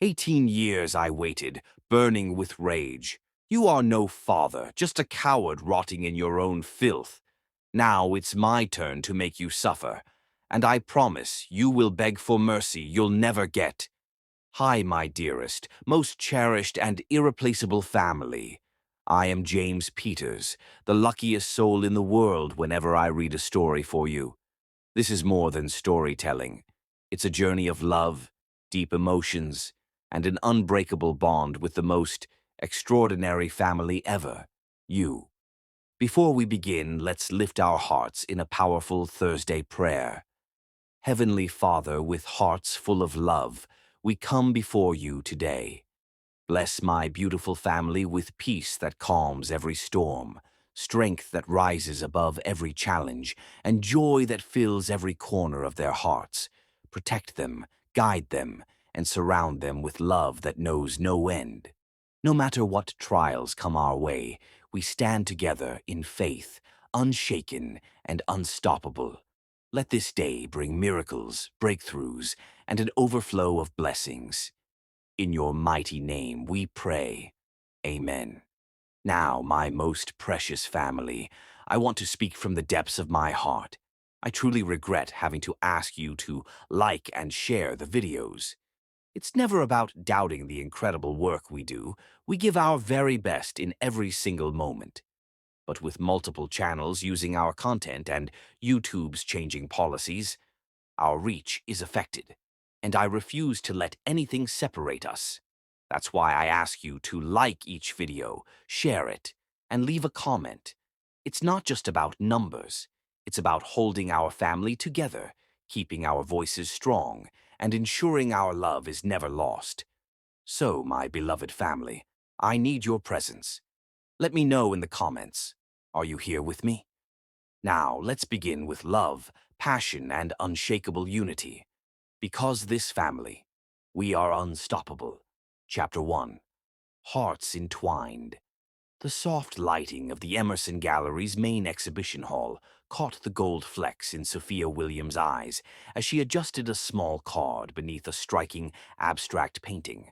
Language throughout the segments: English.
18 years I waited, burning with rage. You are no father, just a coward rotting in your own filth. Now it's my turn to make you suffer, and I promise you will beg for mercy you'll never get. Hi, my dearest, most cherished and irreplaceable family. I am James Peters, the luckiest soul in the world whenever I read a story for you. This is more than storytelling. It's a journey of love, deep emotions, and an unbreakable bond with the most extraordinary family ever, you. Before we begin, let's lift our hearts in a powerful Thursday prayer. Heavenly Father, with hearts full of love, we come before you today. Bless my beautiful family with peace that calms every storm, strength that rises above every challenge, and joy that fills every corner of their hearts. Protect them, guide them, and surround them with love that knows no end. No matter what trials come our way, we stand together in faith, unshaken and unstoppable. Let this day bring miracles, breakthroughs, and an overflow of blessings. In your mighty name we pray. Amen. Now, my most precious family, I want to speak from the depths of my heart. I truly regret having to ask you to like and share the videos. It's never about doubting the incredible work we do. We give our very best in every single moment. But with multiple channels using our content and YouTube's changing policies, our reach is affected, and I refuse to let anything separate us. That's why I ask you to like each video, share it, and leave a comment. It's not just about numbers. It's about holding our family together, keeping our voices strong, and ensuring our love is never lost. So, my beloved family, I need your presence. Let me know in the comments. Are you here with me? Now, let's begin with love, passion, and unshakable unity. Because this family, we are unstoppable. Chapter 1. Hearts Entwined. The soft lighting of the Emerson Gallery's main exhibition hall caught the gold flecks in Sophia Williams' eyes as she adjusted a small card beneath a striking, abstract painting.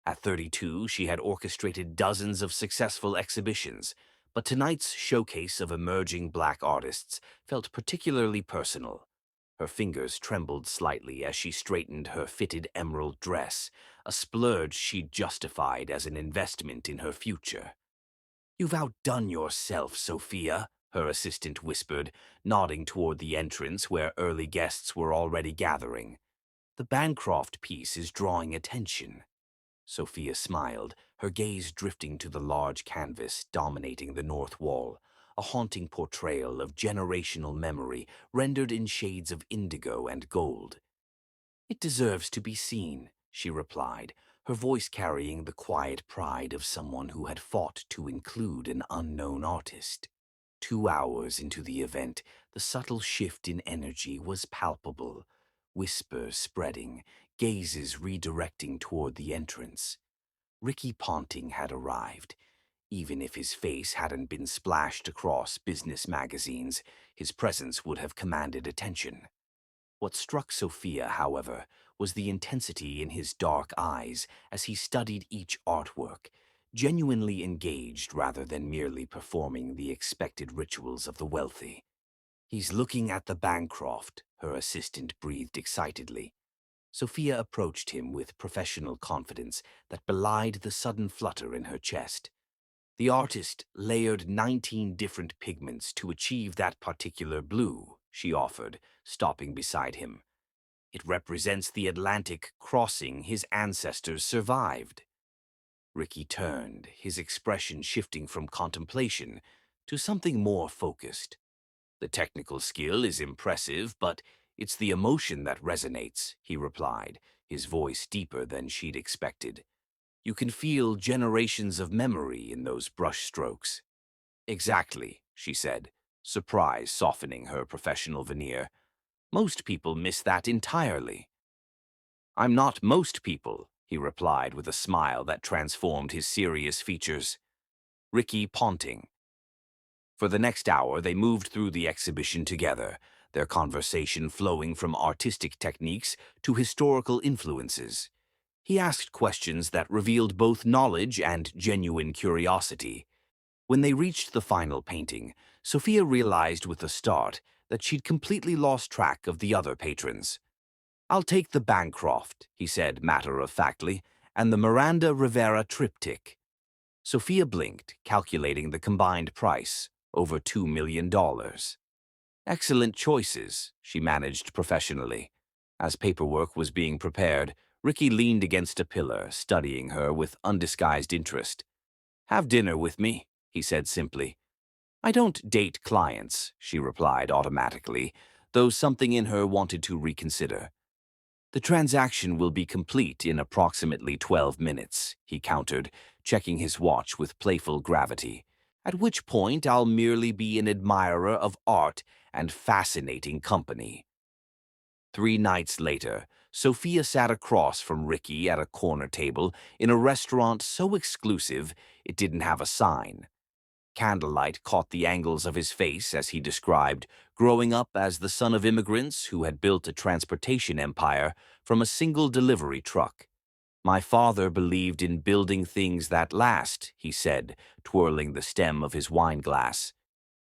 At 32, she had orchestrated dozens of successful exhibitions, but tonight's showcase of emerging black artists felt particularly personal. Her fingers trembled slightly as she straightened her fitted emerald dress, a splurge she justified as an investment in her future. "You've outdone yourself, Sophia," her assistant whispered, nodding toward the entrance where early guests were already gathering. "The Bancroft piece is drawing attention." Sophia smiled, her gaze drifting to the large canvas dominating the north wall, a haunting portrayal of generational memory rendered in shades of indigo and gold. "It deserves to be seen," she replied, her voice carrying the quiet pride of someone who had fought to include an unknown artist. 2 hours into the event, the subtle shift in energy was palpable, whispers spreading, gazes redirecting toward the entrance. Ricky Ponting had arrived. Even if his face hadn't been splashed across business magazines, his presence would have commanded attention. What struck Sophia, however, was the intensity in his dark eyes as he studied each artwork, genuinely engaged rather than merely performing the expected rituals of the wealthy. "He's looking at the Bancroft," her assistant breathed excitedly. Sophia approached him with professional confidence that belied the sudden flutter in her chest. "The artist layered 19 different pigments to achieve that particular blue," she offered, stopping beside him. "It represents the Atlantic crossing his ancestors survived." Ricky turned, his expression shifting from contemplation to something more focused. "The technical skill is impressive, but it's the emotion that resonates," he replied, his voice deeper than she'd expected. "You can feel generations of memory in those brushstrokes." "Exactly," she said, surprise softening her professional veneer. "Most people miss that entirely." "I'm not most people," he replied with a smile that transformed his serious features. Ricky Ponting. For the next hour, they moved through the exhibition together, their conversation flowing from artistic techniques to historical influences. He asked questions that revealed both knowledge and genuine curiosity. When they reached the final painting, Sophia realized with a start that she'd completely lost track of the other patrons. "I'll take the Bancroft," he said matter-of-factly, "and the Miranda Rivera triptych." Sophia blinked, calculating the combined price, over $2 million. "Excellent choices," she managed professionally. As paperwork was being prepared, Ricky leaned against a pillar, studying her with undisguised interest. "Have dinner with me," he said simply. "I don't date clients," she replied automatically, though something in her wanted to reconsider. "The transaction will be complete in approximately 12 minutes," he countered, checking his watch with playful gravity, "at which point I'll merely be an admirer of art and fascinating company." 3 nights later, Sophia sat across from Ricky at a corner table in a restaurant so exclusive it didn't have a sign. Candlelight caught the angles of his face as he described growing up as the son of immigrants who had built a transportation empire from a single delivery truck. "My father believed in building things that last," he said, twirling the stem of his wine glass.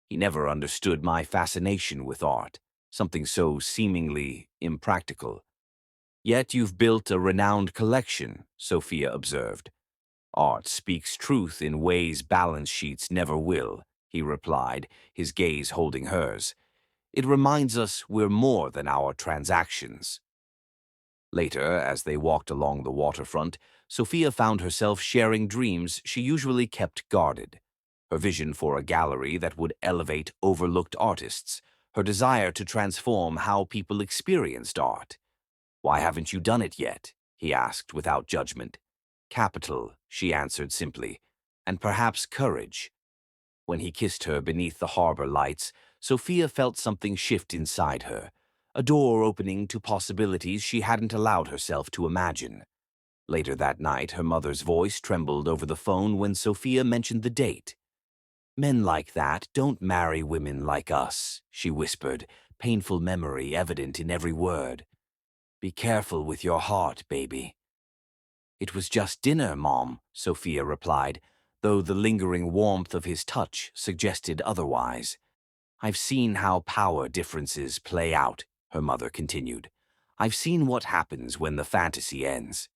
"He never understood my fascination with art, something so seemingly impractical." "Yet you've built a renowned collection," Sophia observed. "Art speaks truth in ways balance sheets never will," he replied, his gaze holding hers. "It reminds us we're more than our transactions." Later, as they walked along the waterfront, Sophia found herself sharing dreams she usually kept guarded. Her vision for a gallery that would elevate overlooked artists, her desire to transform how people experienced art. "Why haven't you done it yet?" he asked without judgment. "Capital," she answered simply, "and perhaps courage." When he kissed her beneath the harbor lights, Sophia felt something shift inside her, a door opening to possibilities she hadn't allowed herself to imagine. Later that night, her mother's voice trembled over the phone when Sophia mentioned the date. "Men like that don't marry women like us," she whispered, painful memory evident in every word. "Be careful with your heart, baby." "It was just dinner, Mom," Sophia replied, though the lingering warmth of his touch suggested otherwise. "I've seen how power differences play out," her mother continued. "I've seen what happens when the fantasy ends."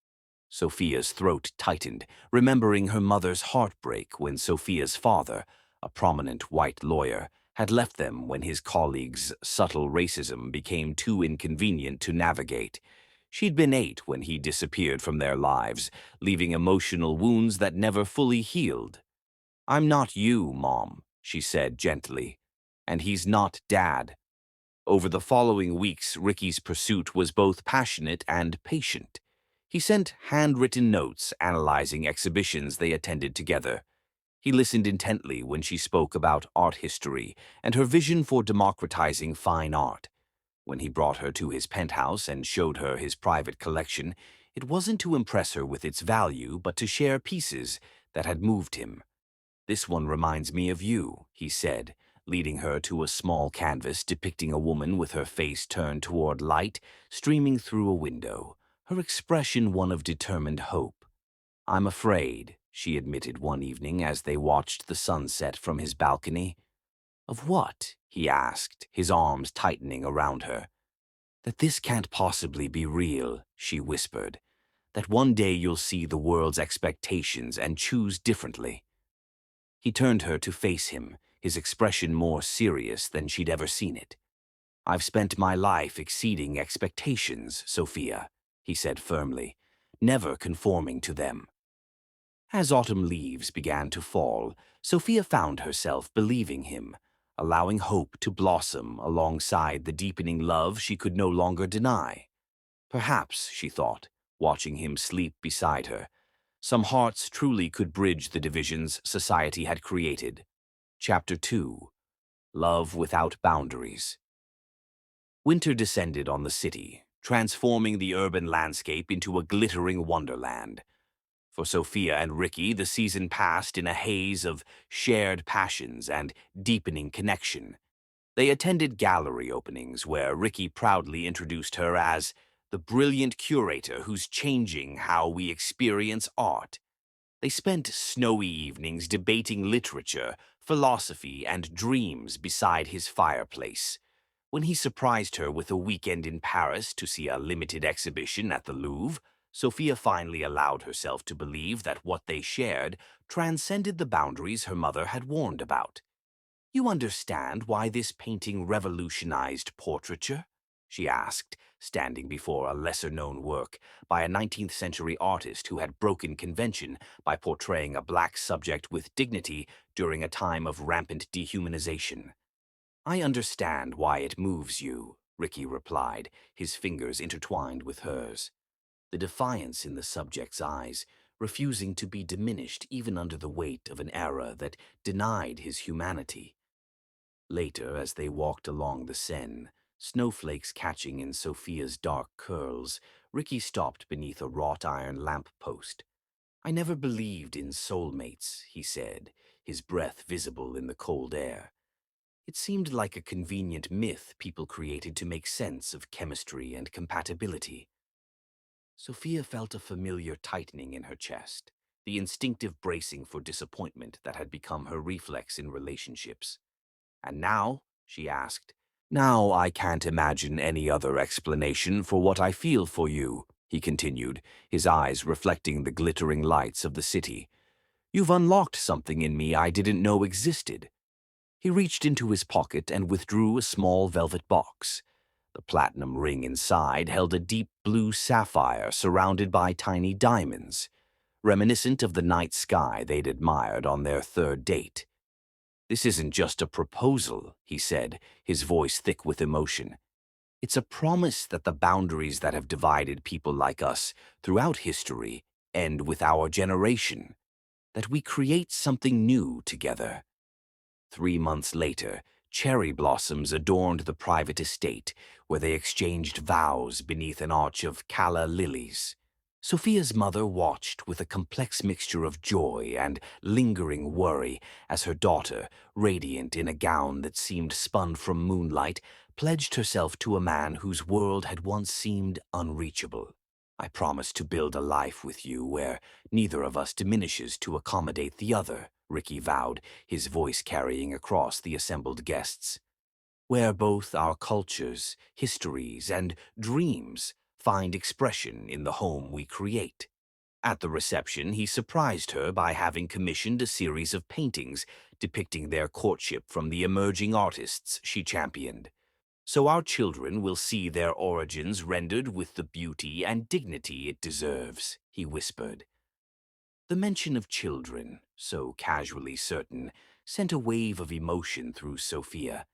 Sophia's throat tightened, remembering her mother's heartbreak when Sophia's father, a prominent white lawyer, had left them when his colleagues' subtle racism became too inconvenient to navigate. She'd been 8 when he disappeared from their lives, leaving emotional wounds that never fully healed. "I'm not you, Mom," she said gently. "And he's not Dad." Over the following weeks, Ricky's pursuit was both passionate and patient. He sent handwritten notes analyzing exhibitions they attended together. He listened intently when she spoke about art history and her vision for democratizing fine art. When he brought her to his penthouse and showed her his private collection, it wasn't to impress her with its value, but to share pieces that had moved him. "This one reminds me of you," he said, leading her to a small canvas depicting a woman with her face turned toward light, streaming through a window, her expression one of determined hope. "I'm afraid," she admitted one evening as they watched the sunset from his balcony. "Of what?" he asked, his arms tightening around her. "That this can't possibly be real," she whispered. "That one day you'll see the world's expectations and choose differently." He turned her to face him, his expression more serious than she'd ever seen it. "I've spent my life exceeding expectations, Sophia," he said firmly, "never conforming to them." As autumn leaves began to fall, Sophia found herself believing him, allowing hope to blossom alongside the deepening love she could no longer deny. Perhaps, she thought, watching him sleep beside her, some hearts truly could bridge the divisions society had created. Chapter 2. Love Without Boundaries. Winter descended on the city, transforming the urban landscape into a glittering wonderland. For Sophia and Ricky, the season passed in a haze of shared passions and deepening connection. They attended gallery openings where Ricky proudly introduced her as the brilliant curator who's changing how we experience art. They spent snowy evenings debating literature, philosophy, and dreams beside his fireplace. When he surprised her with a weekend in Paris to see a limited exhibition at the Louvre, Sophia finally allowed herself to believe that what they shared transcended the boundaries her mother had warned about. "You understand why this painting revolutionized portraiture?" she asked, standing before a lesser-known work by a 19th-century artist who had broken convention by portraying a black subject with dignity during a time of rampant dehumanization. "I understand why it moves you," Ricky replied, his fingers intertwined with hers. The defiance in the subject's eyes, refusing to be diminished even under the weight of an era that denied his humanity. Later, as they walked along the Seine, snowflakes catching in Sophia's dark curls, Ricky stopped beneath a wrought-iron lamp-post. "I never believed in soulmates," he said, his breath visible in the cold air. It seemed like a convenient myth people created to make sense of chemistry and compatibility. Sophia felt a familiar tightening in her chest, the instinctive bracing for disappointment that had become her reflex in relationships. "And now?" she asked. "Now I can't imagine any other explanation for what I feel for you," he continued, his eyes reflecting the glittering lights of the city. "You've unlocked something in me I didn't know existed." He reached into his pocket and withdrew a small velvet box. The platinum ring inside held a deep blue sapphire surrounded by tiny diamonds, reminiscent of the night sky they'd admired on their third date. "This isn't just a proposal," he said, his voice thick with emotion. "It's a promise that the boundaries that have divided people like us throughout history end with our generation, that we create something new together." 3 months later, cherry blossoms adorned the private estate, where they exchanged vows beneath an arch of calla lilies. Sophia's mother watched with a complex mixture of joy and lingering worry as her daughter, radiant in a gown that seemed spun from moonlight, pledged herself to a man whose world had once seemed unreachable. "I promise to build a life with you where neither of us diminishes to accommodate the other," Ricky vowed, his voice carrying across the assembled guests. "Where both our cultures, histories, and dreams find expression in the home we create." At the reception, he surprised her by having commissioned a series of paintings depicting their courtship from the emerging artists she championed. "So our children will see their origins rendered with the beauty and dignity it deserves," he whispered. The mention of children, so casually certain, sent a wave of emotion through Sophia.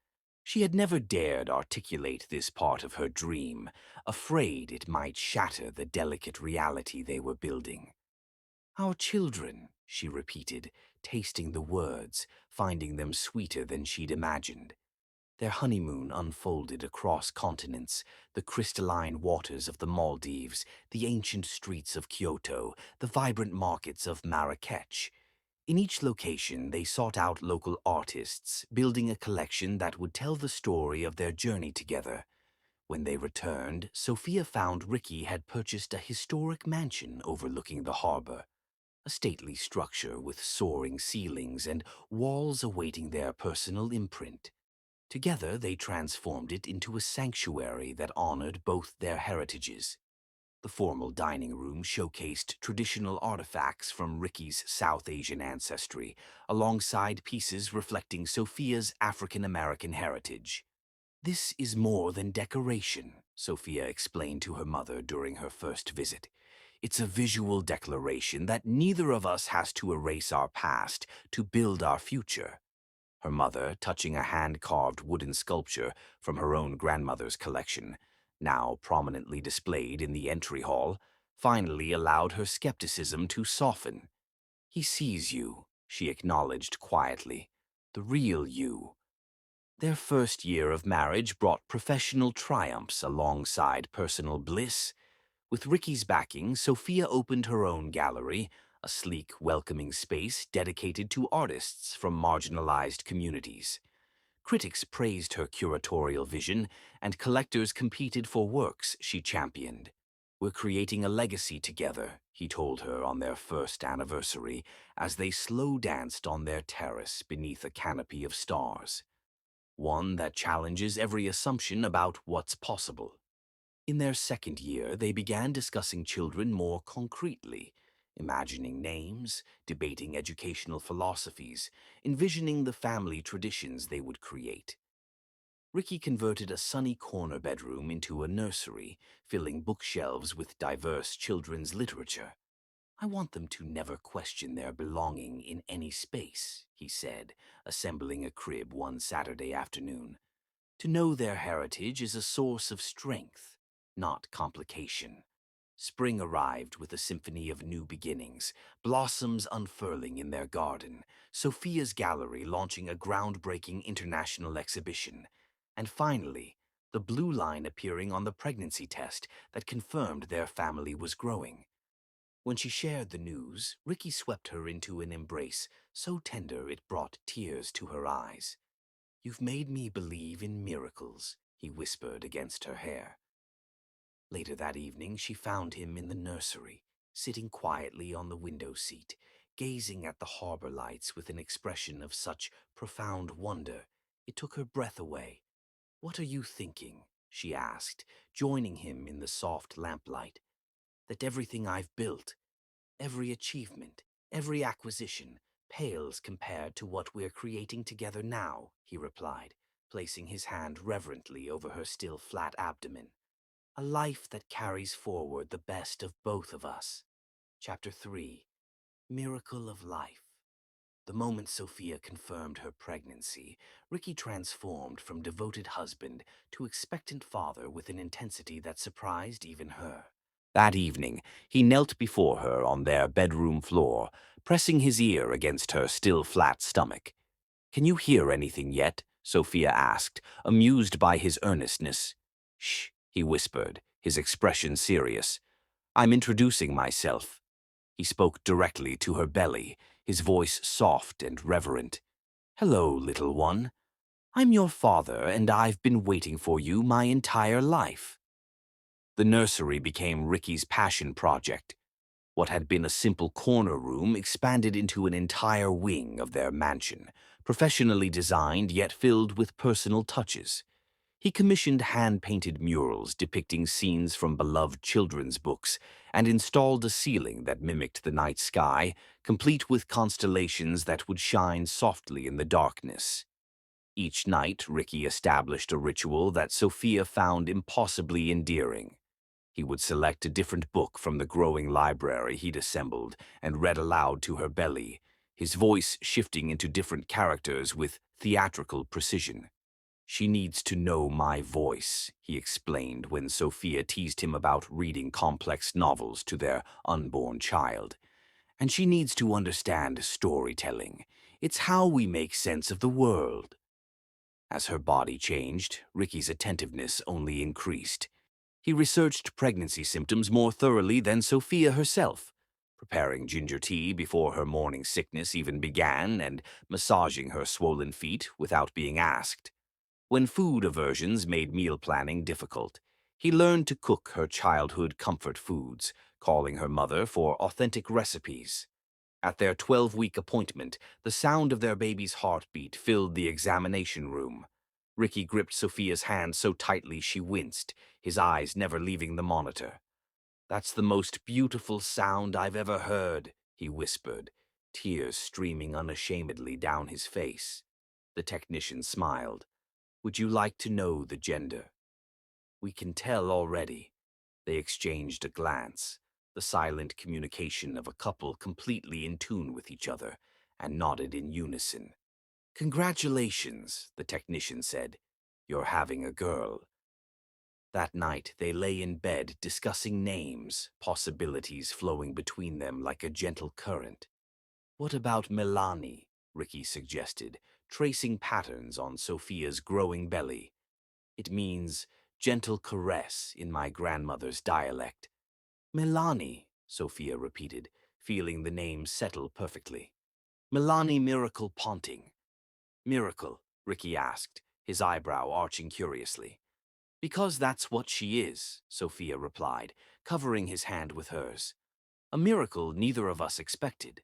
She had never dared articulate this part of her dream, afraid it might shatter the delicate reality they were building. "Our children," she repeated, tasting the words, finding them sweeter than she'd imagined. Their honeymoon unfolded across continents, the crystalline waters of the Maldives, the ancient streets of Kyoto, the vibrant markets of Marrakech. In each location, they sought out local artists, building a collection that would tell the story of their journey together. When they returned, Sophia found Ricky had purchased a historic mansion overlooking the harbor, a stately structure with soaring ceilings and walls awaiting their personal imprint. Together, they transformed it into a sanctuary that honored both their heritages. The formal dining room showcased traditional artifacts from Ricky's South Asian ancestry, alongside pieces reflecting Sophia's African-American heritage. "This is more than decoration," Sophia explained to her mother during her first visit. "It's a visual declaration that neither of us has to erase our past to build our future." Her mother, touching a hand-carved wooden sculpture from her own grandmother's collection, now prominently displayed in the entry hall, finally allowed her skepticism to soften. "He sees you," she acknowledged quietly. "The real you." Their first year of marriage brought professional triumphs alongside personal bliss. With Ricky's backing, Sophia opened her own gallery, a sleek, welcoming space dedicated to artists from marginalized communities. Critics praised her curatorial vision, and collectors competed for works she championed. "We're creating a legacy together," he told her on their first anniversary, as they slow danced on their terrace beneath a canopy of stars. "One that challenges every assumption about what's possible." In their second year, they began discussing children more concretely, imagining names, debating educational philosophies, envisioning the family traditions they would create. Ricky converted a sunny corner bedroom into a nursery, filling bookshelves with diverse children's literature. "I want them to never question their belonging in any space," he said, assembling a crib one Saturday afternoon. "To know their heritage is a source of strength, not complication." Spring arrived with a symphony of new beginnings, blossoms unfurling in their garden, Sophia's gallery launching a groundbreaking international exhibition, and finally, the blue line appearing on the pregnancy test that confirmed their family was growing. When she shared the news, Ricky swept her into an embrace so tender it brought tears to her eyes. "You've made me believe in miracles," he whispered against her hair. Later that evening, she found him in the nursery, sitting quietly on the window seat, gazing at the harbor lights with an expression of such profound wonder it took her breath away. "What are you thinking?" she asked, joining him in the soft lamplight. "That everything I've built, every achievement, every acquisition, pales compared to what we're creating together now," he replied, placing his hand reverently over her still flat abdomen. "A life that carries forward the best of both of us." Chapter 3. Miracle of Life. The moment Sophia confirmed her pregnancy, Ricky transformed from devoted husband to expectant father with an intensity that surprised even her. That evening, he knelt before her on their bedroom floor, pressing his ear against her still flat stomach. "Can you hear anything yet?" Sophia asked, amused by his earnestness. "Shh," he whispered, his expression serious. "I'm introducing myself." He spoke directly to her belly, his voice soft and reverent. "Hello, little one. I'm your father, and I've been waiting for you my entire life." The nursery became Ricky's passion project. What had been a simple corner room expanded into an entire wing of their mansion, professionally designed yet filled with personal touches. He commissioned hand-painted murals depicting scenes from beloved children's books and installed a ceiling that mimicked the night sky, complete with constellations that would shine softly in the darkness. Each night, Ricky established a ritual that Sophia found impossibly endearing. He would select a different book from the growing library he'd assembled and read aloud to her belly, his voice shifting into different characters with theatrical precision. "She needs to know my voice," he explained when Sophia teased him about reading complex novels to their unborn child. "And she needs to understand storytelling. It's how we make sense of the world." As her body changed, Ricky's attentiveness only increased. He researched pregnancy symptoms more thoroughly than Sophia herself, preparing ginger tea before her morning sickness even began and massaging her swollen feet without being asked. When food aversions made meal planning difficult, he learned to cook her childhood comfort foods, calling her mother for authentic recipes. At their 12-week appointment, the sound of their baby's heartbeat filled the examination room. Ricky gripped Sophia's hand so tightly she winced, his eyes never leaving the monitor. "That's the most beautiful sound I've ever heard," he whispered, tears streaming unashamedly down his face. The technician smiled. "Would you like to know the gender?" "We can tell already." They exchanged a glance, the silent communication of a couple completely in tune with each other, and nodded in unison. "Congratulations," the technician said. "You're having a girl." That night, they lay in bed discussing names, possibilities flowing between them like a gentle current. "What about Melanie?" Ricky suggested, tracing patterns on Sophia's growing belly. "It means gentle caress in my grandmother's dialect." "Melanie," Sophia repeated, feeling the name settle perfectly. "Melanie Miracle Ponting. Miracle." Ricky asked, his eyebrow arching curiously. Because that's what she is, Sophia replied, covering his hand with hers. A miracle neither of us expected.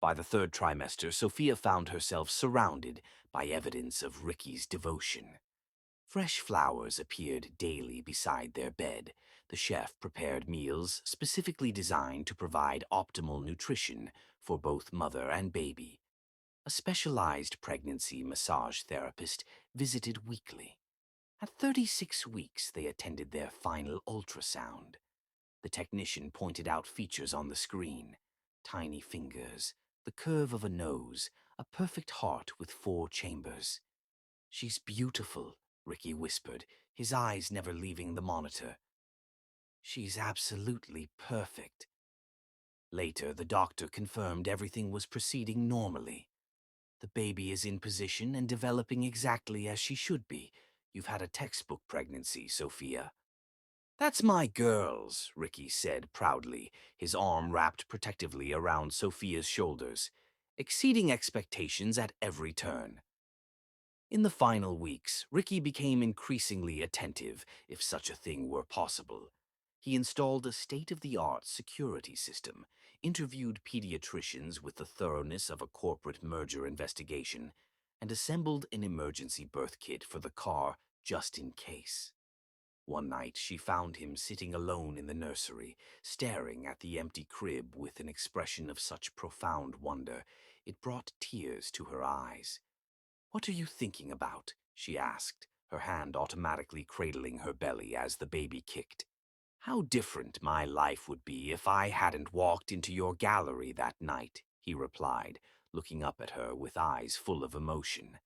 By the third trimester, Sophia found herself surrounded by evidence of Ricky's devotion. Fresh flowers appeared daily beside their bed. The chef prepared meals specifically designed to provide optimal nutrition for both mother and baby. A specialized pregnancy massage therapist visited weekly. At 36 weeks, they attended their final ultrasound. The technician pointed out features on the screen: tiny fingers, the curve of a nose, a perfect heart with 4 chambers. She's beautiful, Ricky whispered, his eyes never leaving the monitor. She's absolutely perfect. Later, the doctor confirmed everything was proceeding normally. The baby is in position and developing exactly as she should be. You've had a textbook pregnancy, Sophia. That's my girls, Ricky said proudly, his arm wrapped protectively around Sophia's shoulders, exceeding expectations at every turn. In the final weeks, Ricky became increasingly attentive, if such a thing were possible. He installed a state-of-the-art security system, interviewed pediatricians with the thoroughness of a corporate merger investigation, and assembled an emergency birth kit for the car just in case. One night, she found him sitting alone in the nursery, staring at the empty crib with an expression of such profound wonder, it brought tears to her eyes. "What are you thinking about?" she asked, her hand automatically cradling her belly as the baby kicked. "How different my life would be if I hadn't walked into your gallery that night," he replied, looking up at her with eyes full of emotion.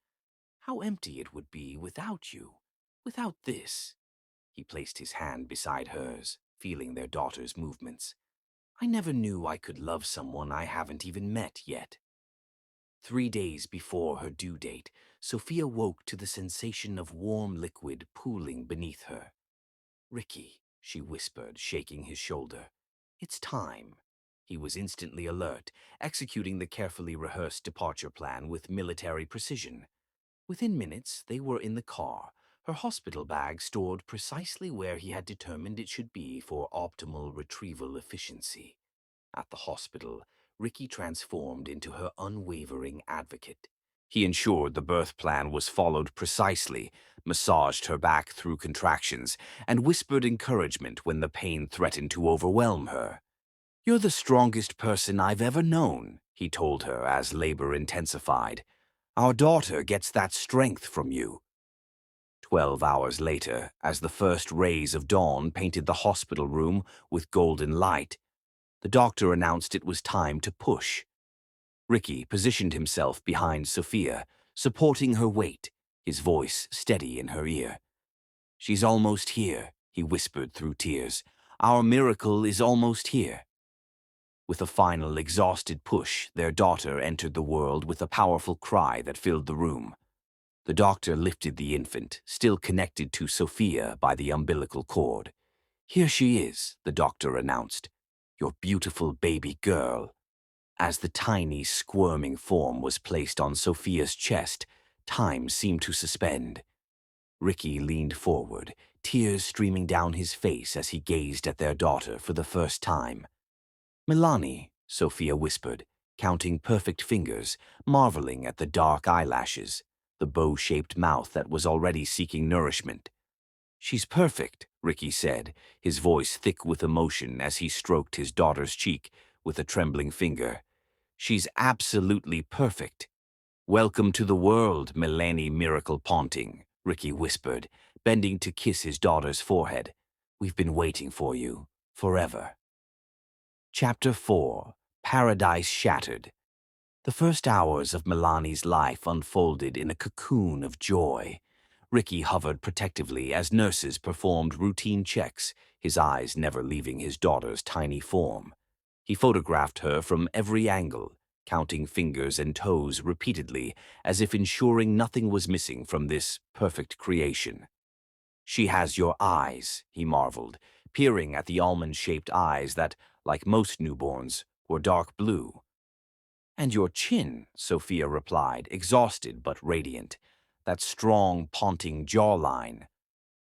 "How empty it would be without you, without this." He placed his hand beside hers, feeling their daughter's movements. "I never knew I could love someone I haven't even met yet." 3 days before her due date, Sophia woke to the sensation of warm liquid pooling beneath her. "Ricky," she whispered, shaking his shoulder. "It's time." He was instantly alert, executing the carefully rehearsed departure plan with military precision. Within minutes, they were in the car, her hospital bag stored precisely where he had determined it should be for optimal retrieval efficiency. At the hospital, Ricky transformed into her unwavering advocate. He ensured the birth plan was followed precisely, massaged her back through contractions, and whispered encouragement when the pain threatened to overwhelm her. "You're the strongest person I've ever known," he told her as labor intensified. "Our daughter gets that strength from you." 12 hours later, as the first rays of dawn painted the hospital room with golden light, the doctor announced it was time to push. Ricky positioned himself behind Sophia, supporting her weight, his voice steady in her ear. "She's almost here," he whispered through tears. "Our miracle is almost here." With a final exhausted push, their daughter entered the world with a powerful cry that filled the room. The doctor lifted the infant, still connected to Sophia by the umbilical cord. "Here she is," the doctor announced. "Your beautiful baby girl." As the tiny, squirming form was placed on Sophia's chest, time seemed to suspend. Ricky leaned forward, tears streaming down his face as he gazed at their daughter for the first time. "Milani," Sophia whispered, counting perfect fingers, marveling at the dark eyelashes, the bow-shaped mouth that was already seeking nourishment. "She's perfect," Ricky said, his voice thick with emotion as he stroked his daughter's cheek with a trembling finger. "She's absolutely perfect." "Welcome to the world, Milani Miracle Ponting," Ricky whispered, bending to kiss his daughter's forehead. "We've been waiting for you, forever." Chapter 4: Paradise Shattered. The first hours of Milani's life unfolded in a cocoon of joy. Ricky hovered protectively as nurses performed routine checks, his eyes never leaving his daughter's tiny form. He photographed her from every angle, counting fingers and toes repeatedly, as if ensuring nothing was missing from this perfect creation. "She has your eyes," he marveled, peering at the almond-shaped eyes that, like most newborns, were dark blue. And your chin, Sophia replied, exhausted but radiant. That strong, ponting jawline.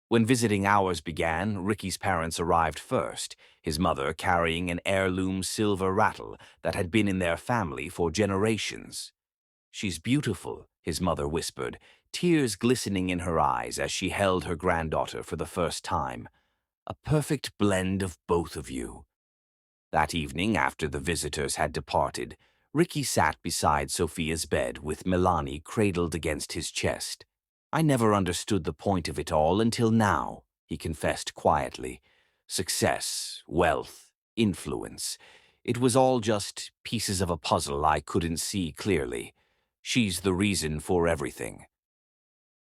When visiting hours began, Ricky's parents arrived first, his mother carrying an heirloom silver rattle that had been in their family for generations. "She's beautiful," his mother whispered, tears glistening in her eyes as she held her granddaughter for the first time. "A perfect blend of both of you." That evening, after the visitors had departed, Ricky sat beside Sophia's bed with Milani cradled against his chest. "I never understood the point of it all until now," he confessed quietly. "Success, wealth, influence. It was all just pieces of a puzzle I couldn't see clearly. She's the reason for everything."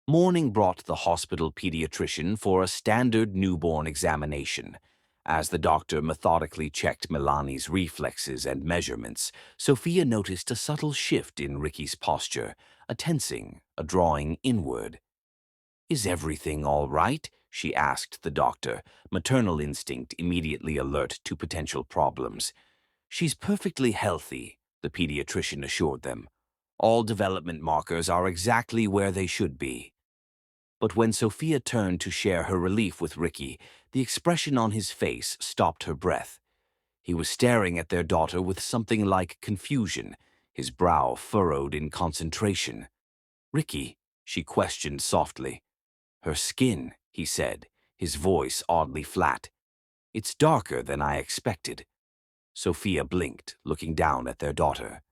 Morning brought the hospital pediatrician for a standard newborn examination. As the doctor methodically checked Milani's reflexes and measurements, Sophia noticed a subtle shift in Ricky's posture, a tensing, a drawing inward. "Is everything all right?" she asked the doctor, maternal instinct immediately alert to potential problems. "She's perfectly healthy," the pediatrician assured them. "All development markers are exactly where they should be." But when Sophia turned to share her relief with Ricky, the expression on his face stopped her breath. He was staring at their daughter with something like confusion, his brow furrowed in concentration. "Ricky?" she questioned softly. "Her skin," he said, his voice oddly flat. "It's darker than I expected." Sophia blinked, looking down at their daughter.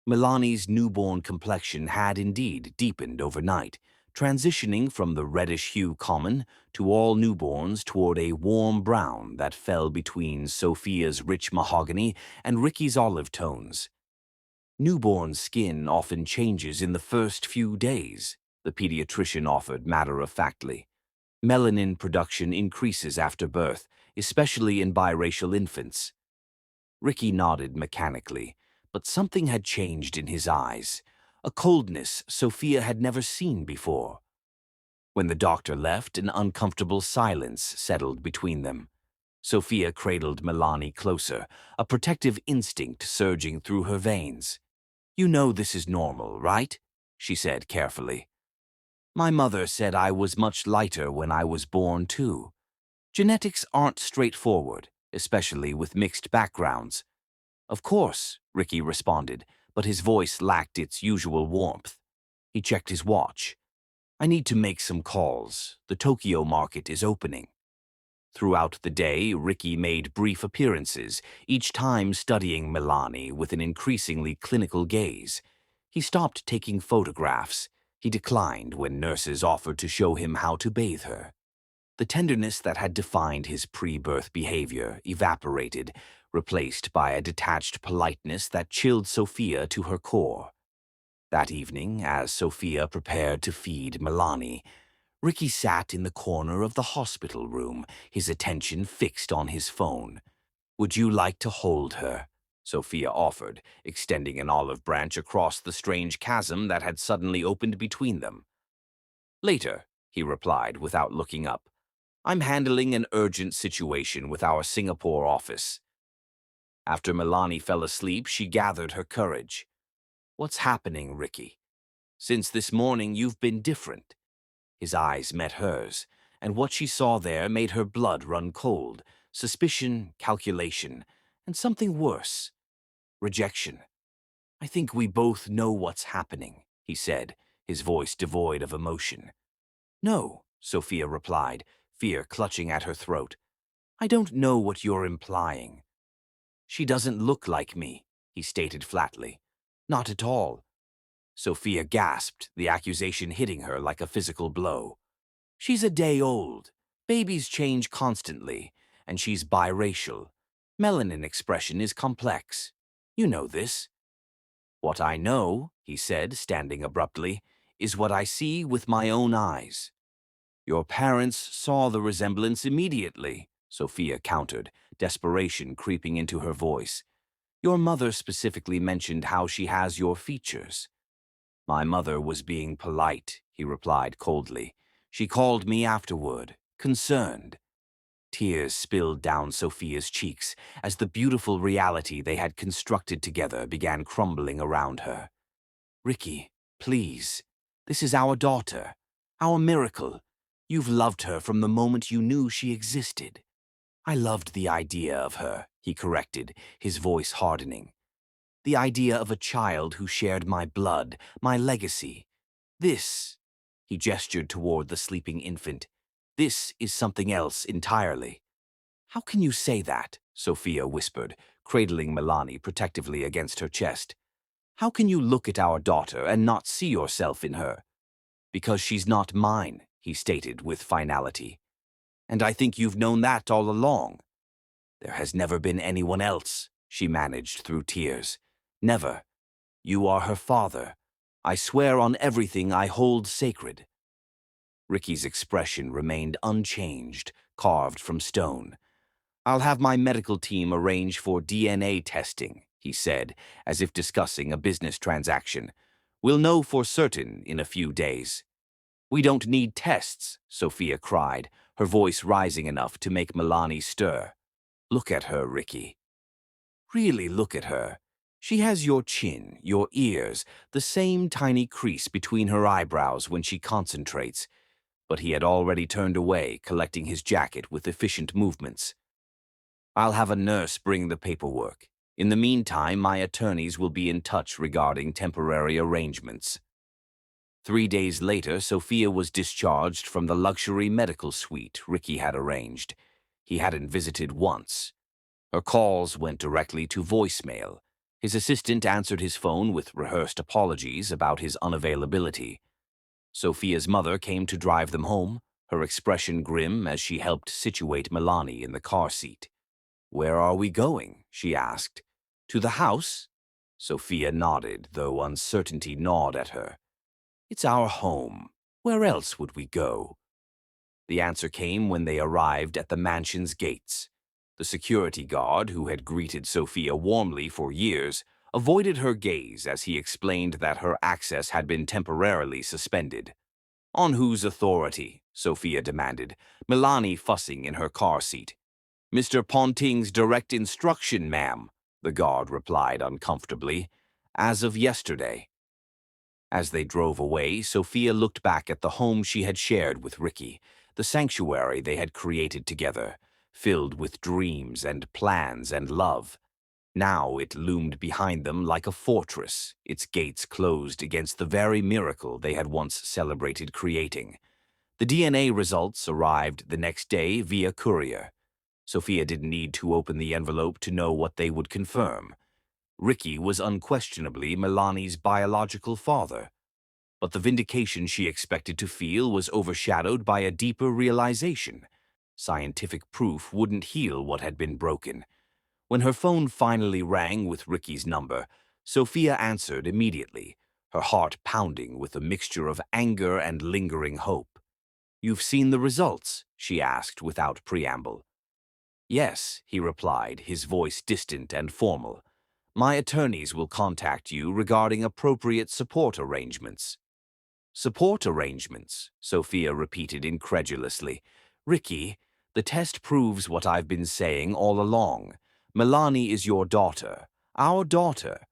Milani's newborn complexion had indeed deepened overnight, transitioning from the reddish hue common to all newborns toward a warm brown that fell between Sophia's rich mahogany and Ricky's olive tones. "Newborn skin often changes in the first few days," the pediatrician offered matter-of-factly. "Melanin production increases after birth, especially in biracial infants." Ricky nodded mechanically, but something had changed in his eyes, a coldness Sophia had never seen before. When the doctor left, an uncomfortable silence settled between them. Sophia cradled Milani closer, a protective instinct surging through her veins. "You know this is normal, right?" she said carefully. "My mother said I was much lighter when I was born, too. Genetics aren't straightforward, especially with mixed backgrounds." "Of course," Ricky responded, but his voice lacked its usual warmth. He checked his watch. "I need to make some calls. The Tokyo market is opening." Throughout the day, Ricky made brief appearances, each time studying Milani with an increasingly clinical gaze. He stopped taking photographs. He declined when nurses offered to show him how to bathe her. The tenderness that had defined his pre-birth behavior evaporated, replaced by a detached politeness that chilled Sophia to her core. That evening, as Sophia prepared to feed Milani, Ricky sat in the corner of the hospital room, his attention fixed on his phone. "Would you like to hold her?" Sophia offered, extending an olive branch across the strange chasm that had suddenly opened between them. "Later," he replied without looking up. "I'm handling an urgent situation with our Singapore office." After Milani fell asleep, she gathered her courage. "What's happening, Ricky? Since this morning, you've been different." His eyes met hers, and what she saw there made her blood run cold, suspicion, calculation, and something worse, rejection. "I think we both know what's happening," he said, his voice devoid of emotion. "No," Sophia replied, fear clutching at her throat. "I don't know what you're implying." "She doesn't look like me," he stated flatly. "Not at all." Sophia gasped, the accusation hitting her like a physical blow. "She's a day old. Babies change constantly, and she's biracial. Melanin expression is complex. You know this." "What I know," he said, standing abruptly, "is what I see with my own eyes." "Your parents saw the resemblance immediately," Sophia countered, desperation creeping into her voice. "Your mother specifically mentioned how she has your features." "My mother was being polite," he replied coldly. "She called me afterward, concerned." Tears spilled down Sophia's cheeks as the beautiful reality they had constructed together began crumbling around her. "Ricky, please. This is our daughter. Our miracle. You've loved her from the moment you knew she existed." "I loved the idea of her," he corrected, his voice hardening. "The idea of a child who shared my blood, my legacy. This," he gestured toward the sleeping infant, "this is something else entirely." "How can you say that?" Sophia whispered, cradling Milani protectively against her chest. "How can you look at our daughter and not see yourself in her?" "Because she's not mine," he stated with finality. "And I think you've known that all along." "There has never been anyone else," she managed through tears. "Never. You are her father. I swear on everything I hold sacred." Ricky's expression remained unchanged, carved from stone. "I'll have my medical team arrange for DNA testing," he said, as if discussing a business transaction. "We'll know for certain in a few days." "We don't need tests," Sophia cried, her voice rising enough to make Milani stir. "Look at her, Ricky. Really look at her. She has your chin, your ears, the same tiny crease between her eyebrows when she concentrates." But he had already turned away, collecting his jacket with efficient movements. "I'll have a nurse bring the paperwork. In the meantime, my attorneys will be in touch regarding temporary arrangements." 3 days later, Sophia was discharged from the luxury medical suite Ricky had arranged. He hadn't visited once. Her calls went directly to voicemail. His assistant answered his phone with rehearsed apologies about his unavailability. Sophia's mother came to drive them home, her expression grim as she helped situate Milani in the car seat. "Where are we going?" she asked. "To the house?" Sophia nodded, though uncertainty gnawed at her. "It's our home. Where else would we go?" The answer came when they arrived at the mansion's gates. The security guard, who had greeted Sophia warmly for years, avoided her gaze as he explained that her access had been temporarily suspended. "On whose authority?" Sophia demanded, Milani fussing in her car seat. "Mr. Ponting's direct instruction, ma'am," the guard replied uncomfortably. "As of yesterday." As they drove away, Sophia looked back at the home she had shared with Ricky, the sanctuary they had created together, filled with dreams and plans and love. Now it loomed behind them like a fortress, its gates closed against the very miracle they had once celebrated creating. The DNA results arrived the next day via courier. Sophia didn't need to open the envelope to know what they would confirm. Ricky was unquestionably Milani's biological father. But the vindication she expected to feel was overshadowed by a deeper realization. Scientific proof wouldn't heal what had been broken. When her phone finally rang with Ricky's number, Sophia answered immediately, her heart pounding with a mixture of anger and lingering hope. "You've seen the results?" she asked without preamble. "Yes," he replied, his voice distant and formal. "My attorneys will contact you regarding appropriate support arrangements." "Support arrangements," Sophia repeated incredulously. "Ricky, the test proves what I've been saying all along. Milani is your daughter, our daughter."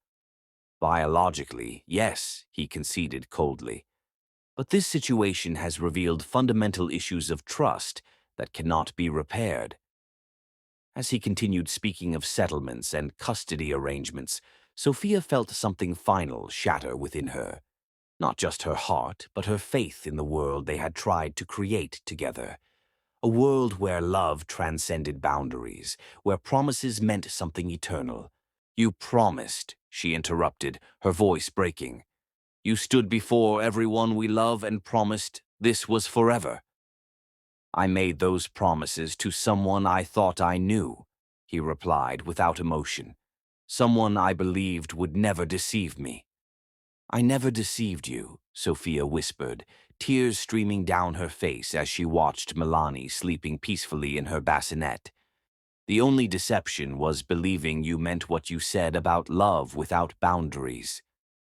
"Biologically, yes," he conceded coldly. "But this situation has revealed fundamental issues of trust that cannot be repaired." As he continued speaking of settlements and custody arrangements, Sophia felt something final shatter within her. Not just her heart, but her faith in the world they had tried to create together. A world where love transcended boundaries, where promises meant something eternal. "You promised," she interrupted, her voice breaking. "You stood before everyone we love and promised this was forever." "I made those promises to someone I thought I knew," he replied without emotion. "Someone I believed would never deceive me." "I never deceived you," Sophia whispered, tears streaming down her face as she watched Milani sleeping peacefully in her bassinet. "The only deception was believing you meant what you said about love without boundaries."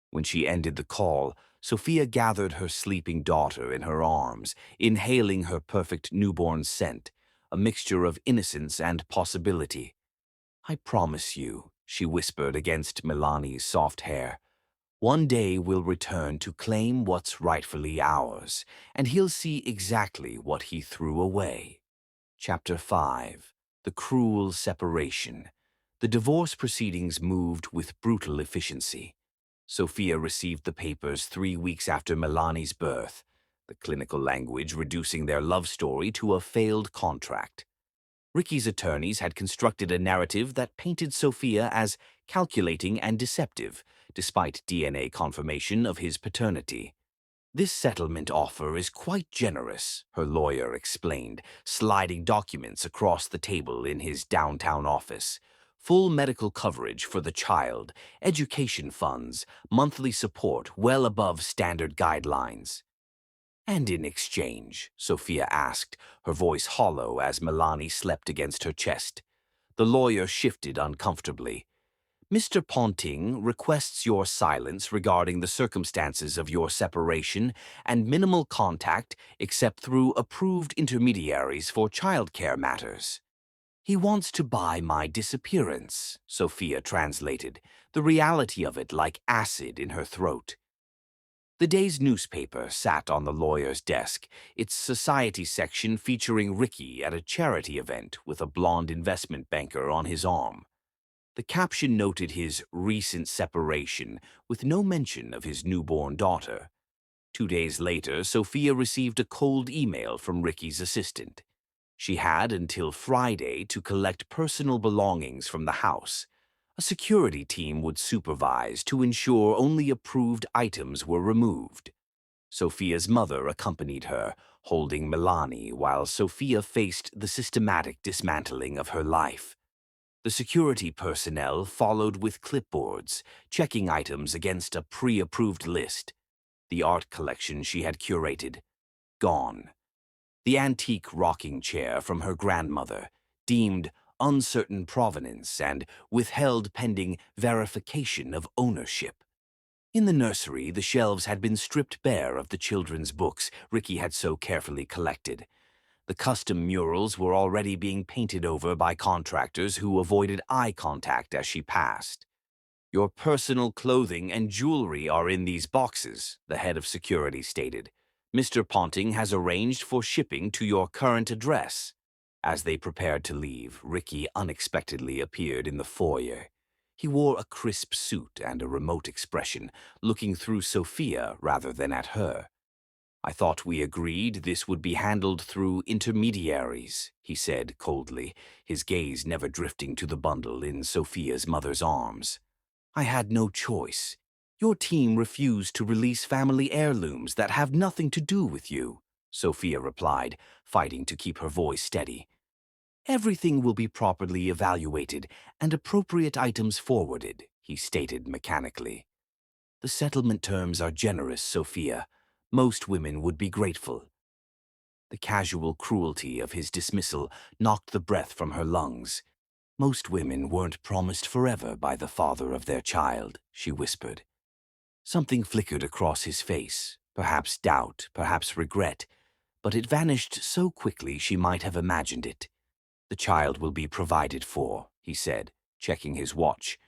When she ended the call, Sophia gathered her sleeping daughter in her arms, inhaling her perfect newborn scent, a mixture of innocence and possibility. "I promise you," she whispered against Milani's soft hair, "one day we'll return to claim what's rightfully ours, and he'll see exactly what he threw away." Chapter 5. The Cruel Separation. The divorce proceedings moved with brutal efficiency. Sophia received the papers 3 weeks after Milani's birth, the clinical language reducing their love story to a failed contract. Ricky's attorneys had constructed a narrative that painted Sophia as calculating and deceptive, despite DNA confirmation of his paternity. "This settlement offer is quite generous," her lawyer explained, sliding documents across the table in his downtown office. "Full medical coverage for the child, education funds, monthly support well above standard guidelines." "And in exchange?" Sophia asked, her voice hollow as Milani slept against her chest. The lawyer shifted uncomfortably. "Mr. Ponting requests your silence regarding the circumstances of your separation and minimal contact except through approved intermediaries for childcare matters." "He wants to buy my disappearance," Sophia translated, the reality of it like acid in her throat. The day's newspaper sat on the lawyer's desk, its society section featuring Ricky at a charity event with a blonde investment banker on his arm. The caption noted his recent separation, with no mention of his newborn daughter. 2 days later, Sophia received a cold email from Ricky's assistant. She had until Friday to collect personal belongings from the house. A security team would supervise to ensure only approved items were removed. Sophia's mother accompanied her, holding Milani while Sophia faced the systematic dismantling of her life. The security personnel followed with clipboards, checking items against a pre-approved list. The art collection she had curated, gone. The antique rocking chair from her grandmother, deemed uncertain provenance and withheld pending verification of ownership. In the nursery, the shelves had been stripped bare of the children's books Ricky had so carefully collected. The custom murals were already being painted over by contractors who avoided eye contact as she passed. "Your personal clothing and jewelry are in these boxes," the head of security stated. "Mr. Ponting has arranged for shipping to your current address." As they prepared to leave, Ricky unexpectedly appeared in the foyer. He wore a crisp suit and a remote expression, looking through Sophia rather than at her. "I thought we agreed this would be handled through intermediaries," he said coldly, his gaze never drifting to the bundle in Sophia's mother's arms. "I had no choice. Your team refused to release family heirlooms that have nothing to do with you," Sophia replied, fighting to keep her voice steady. "Everything will be properly evaluated and appropriate items forwarded," he stated mechanically. "The settlement terms are generous, Sophia. Most women would be grateful." The casual cruelty of his dismissal knocked the breath from her lungs. "Most women weren't promised forever by the father of their child," she whispered. Something flickered across his face, perhaps doubt, perhaps regret, but it vanished so quickly she might have imagined it. "The child will be provided for," he said, checking his watch.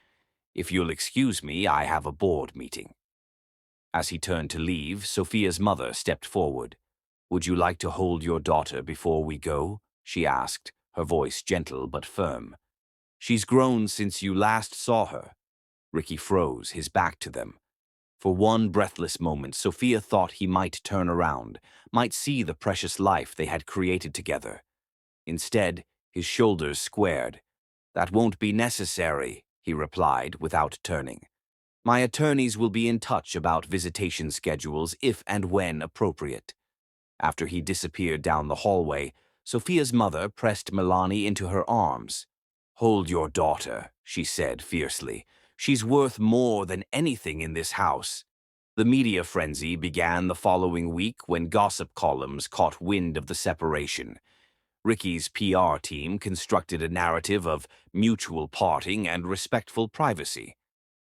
"If you'll excuse me, I have a board meeting." As he turned to leave, Sophia's mother stepped forward. "Would you like to hold your daughter before we go?" she asked, her voice gentle but firm. "She's grown since you last saw her." Ricky froze, his back to them. For one breathless moment, Sophia thought he might turn around, might see the precious life they had created together. Instead, his shoulders squared. "That won't be necessary," he replied without turning. "My attorneys will be in touch about visitation schedules if and when appropriate." After he disappeared down the hallway, Sophia's mother pressed Milani into her arms. "Hold your daughter," she said fiercely. "She's worth more than anything in this house." The media frenzy began the following week when gossip columns caught wind of the separation. Ricky's PR team constructed a narrative of mutual parting and respectful privacy.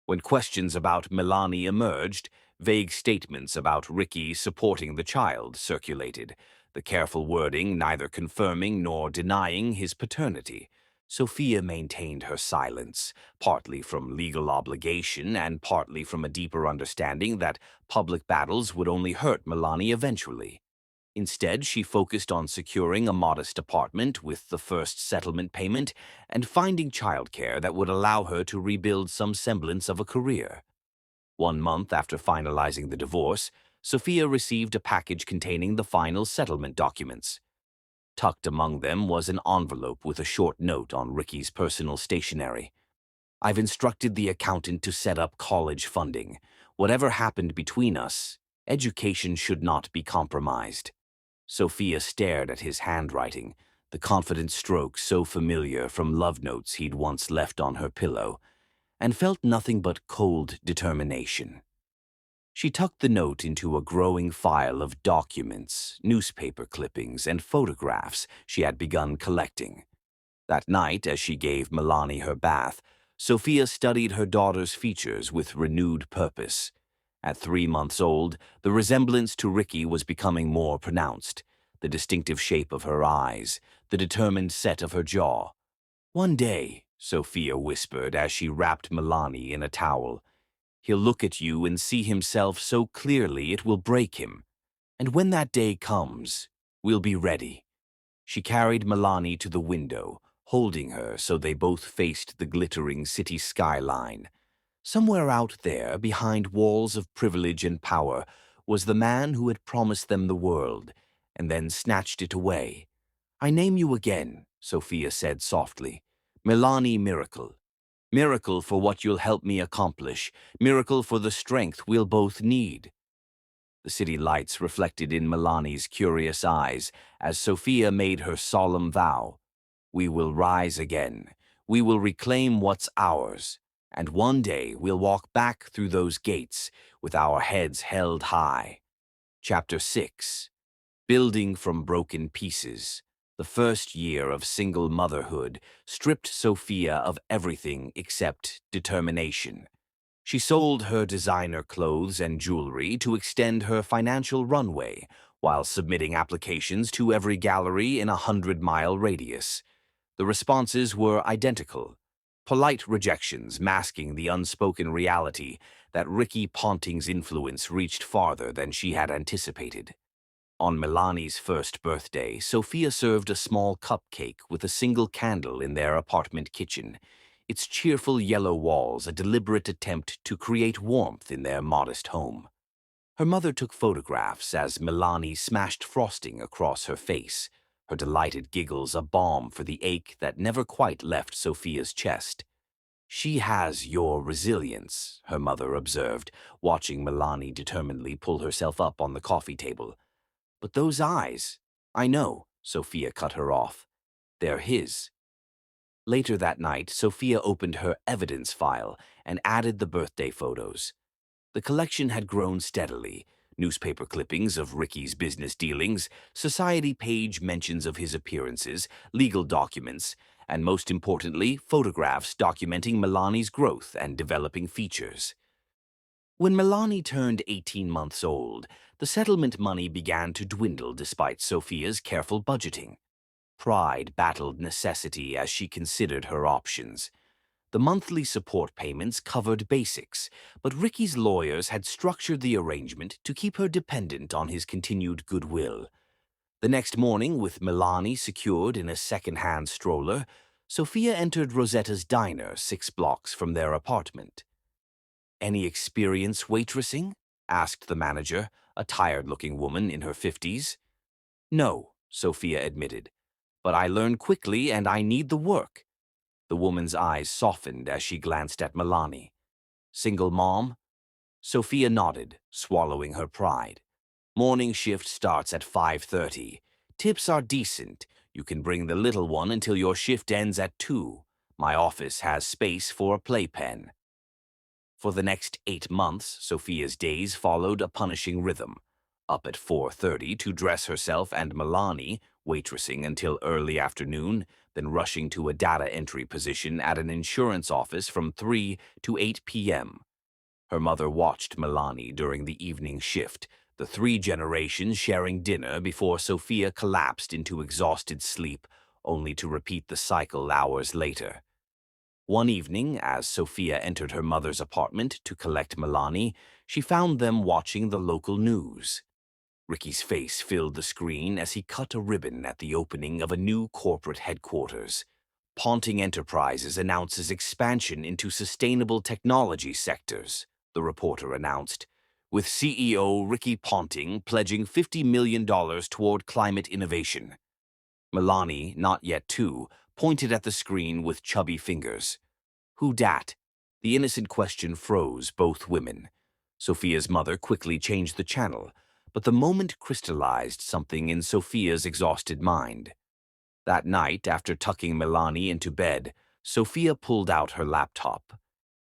When questions about Milani emerged, vague statements about Ricky supporting the child circulated. the careful wording neither confirming nor denying his paternity. Sophia maintained her silence, partly from legal obligation and partly from a deeper understanding that public battles would only hurt Milani eventually. Instead, she focused on securing a modest apartment with the first settlement payment and finding childcare that would allow her to rebuild some semblance of a career. 1 month after finalizing the divorce, Sophia received a package containing the final settlement documents. Tucked among them was an envelope with a short note on Ricky's personal stationery. "I've instructed the accountant to set up college funding. Whatever happened between us, education should not be compromised." Sophia stared at his handwriting, the confident stroke so familiar from love notes he'd once left on her pillow, and felt nothing but cold determination. She tucked the note into a growing file of documents, newspaper clippings, and photographs she had begun collecting. That night, as she gave Milani her bath, Sophia studied her daughter's features with renewed purpose. At 3 months old, the resemblance to Ricky was becoming more pronounced, the distinctive shape of her eyes, the determined set of her jaw. "One day," Sophia whispered as she wrapped Milani in a towel, "he'll look at you and see himself so clearly it will break him. And when that day comes, we'll be ready." She carried Milani to the window, holding her so they both faced the glittering city skyline. Somewhere out there, behind walls of privilege and power, was the man who had promised them the world, and then snatched it away. "I name you again," Sophia said softly. "Milani Miracle. Miracle for what you'll help me accomplish. Miracle for the strength we'll both need." The city lights reflected in Milani's curious eyes as Sophia made her solemn vow. "We will rise again. We will reclaim what's ours. And one day we'll walk back through those gates with our heads held high." Chapter 6. Building from Broken Pieces. The first year of single motherhood stripped Sophia of everything except determination. She sold her designer clothes and jewelry to extend her financial runway, while submitting applications to every gallery in a 100-mile radius. The responses were identical. Polite rejections masking the unspoken reality that Ricky Ponting's influence reached farther than she had anticipated. On Milani's first birthday, Sophia served a small cupcake with a single candle in their apartment kitchen, its cheerful yellow walls a deliberate attempt to create warmth in their modest home. Her mother took photographs as Milani smashed frosting across her face, her delighted giggles a balm for the ache that never quite left Sophia's chest. "She has your resilience," her mother observed, watching Milani determinedly pull herself up on the coffee table. "But those eyes—" "I know," Sophia cut her off. "They're his." Later that night, Sophia opened her evidence file and added the birthday photos. The collection had grown steadily. Newspaper clippings of Ricky's business dealings, society page mentions of his appearances, legal documents, and most importantly, photographs documenting Milani's growth and developing features. When Milani turned 18 months old, the settlement money began to dwindle despite Sophia's careful budgeting. Pride battled necessity as she considered her options. The monthly support payments covered basics, but Ricky's lawyers had structured the arrangement to keep her dependent on his continued goodwill. The next morning, with Milani secured in a second-hand stroller, Sophia entered Rosetta's diner 6 blocks from their apartment. "Any experience waitressing?" asked the manager, a tired-looking woman in her 50s. "No," Sophia admitted, "but I learn quickly and I need the work." The woman's eyes softened as she glanced at Milani. "Single mom?" Sophia nodded, swallowing her pride. "Morning shift starts at 5:30. Tips are decent. You can bring the little one until your shift ends at 2. My office has space for a playpen." For the next 8 months, Sophia's days followed a punishing rhythm. Up at 4:30 to dress herself and Milani, waitressing until early afternoon, then rushing to a data entry position at an insurance office from 3 to 8 p.m. Her mother watched Milani during the evening shift, the three generations sharing dinner before Sophia collapsed into exhausted sleep, only to repeat the cycle hours later. One evening, as Sophia entered her mother's apartment to collect Milani, she found them watching the local news. Ricky's face filled the screen as he cut a ribbon at the opening of a new corporate headquarters. Ponting Enterprises announces expansion into sustainable technology sectors, the reporter announced, with CEO Ricky Ponting pledging $50 million toward climate innovation. Milani, not yet 2, pointed at the screen with chubby fingers. Who dat? The innocent question froze both women. Sophia's mother quickly changed the channel, but the moment crystallized something in Sophia's exhausted mind. That night, after tucking Milani into bed, Sophia pulled out her laptop.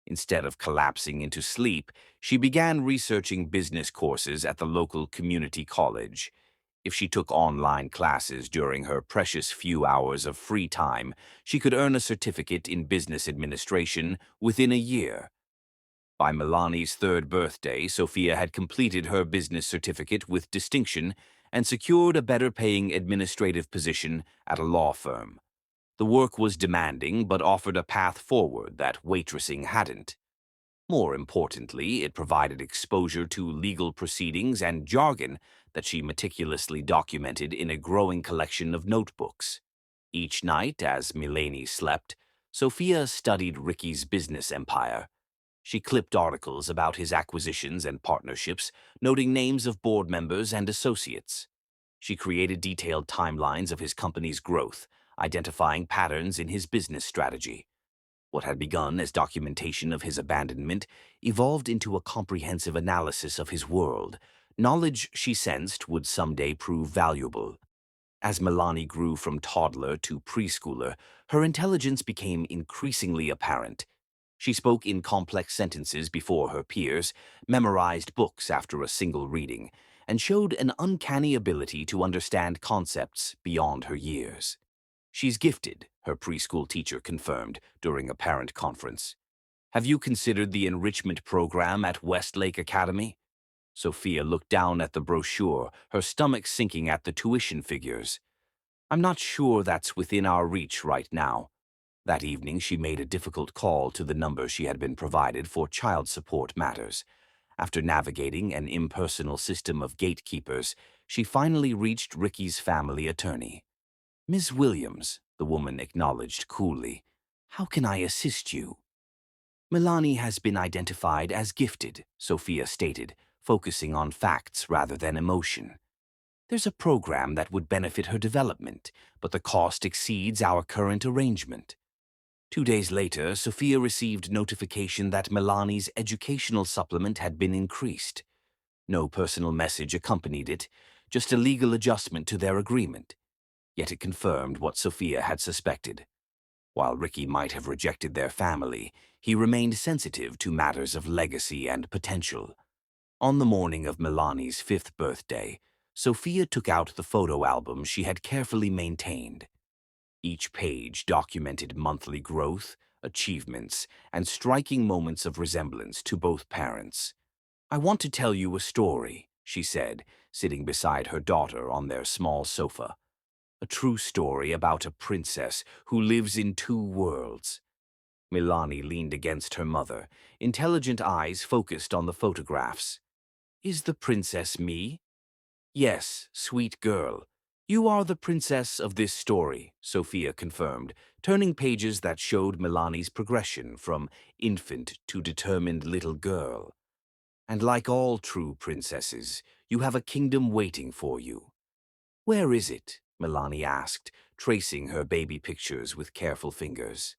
Instead of collapsing into sleep, she began researching business courses at the local community college. If she took online classes during her precious few hours of free time, she could earn a certificate in business administration within a year. By Milani's 3rd birthday, Sophia had completed her business certificate with distinction and secured a better-paying administrative position at a law firm. The work was demanding but offered a path forward that waitressing hadn't. More importantly, it provided exposure to legal proceedings and jargon that she meticulously documented in a growing collection of notebooks. Each night, as Milani slept, Sophia studied Ricky's business empire. She clipped articles about his acquisitions and partnerships, noting names of board members and associates. She created detailed timelines of his company's growth, identifying patterns in his business strategy. What had begun as documentation of his abandonment evolved into a comprehensive analysis of his world, knowledge she sensed would someday prove valuable. As Milani grew from toddler to preschooler, her intelligence became increasingly apparent. She spoke in complex sentences before her peers, memorized books after a single reading, and showed an uncanny ability to understand concepts beyond her years. She's gifted, her preschool teacher confirmed during a parent conference. Have you considered the enrichment program at Westlake Academy? Sophia looked down at the brochure, her stomach sinking at the tuition figures. I'm not sure that's within our reach right now. That evening, she made a difficult call to the number she had been provided for child support matters. After navigating an impersonal system of gatekeepers, she finally reached Ricky's family attorney. Ms. Williams, the woman acknowledged coolly. How can I assist you? Milani has been identified as gifted, Sophia stated, focusing on facts rather than emotion. There's a program that would benefit her development, but the cost exceeds our current arrangement. 2 days later, Sophia received notification that Milani's educational supplement had been increased. No personal message accompanied it, just a legal adjustment to their agreement. Yet it confirmed what Sophia had suspected. While Ricky might have rejected their family, he remained sensitive to matters of legacy and potential. On the morning of Milani's 5th birthday, Sophia took out the photo album she had carefully maintained. Each page documented monthly growth, achievements, and striking moments of resemblance to both parents. I want to tell you a story, she said, sitting beside her daughter on their small sofa. A true story about a princess who lives in 2 worlds. Milani leaned against her mother, intelligent eyes focused on the photographs. Is the princess me? Yes, sweet girl. You are the princess of this story, Sophia confirmed, turning pages that showed Milani's progression from infant to determined little girl. And like all true princesses, you have a kingdom waiting for you. Where is it? Milani asked, tracing her baby pictures with careful fingers.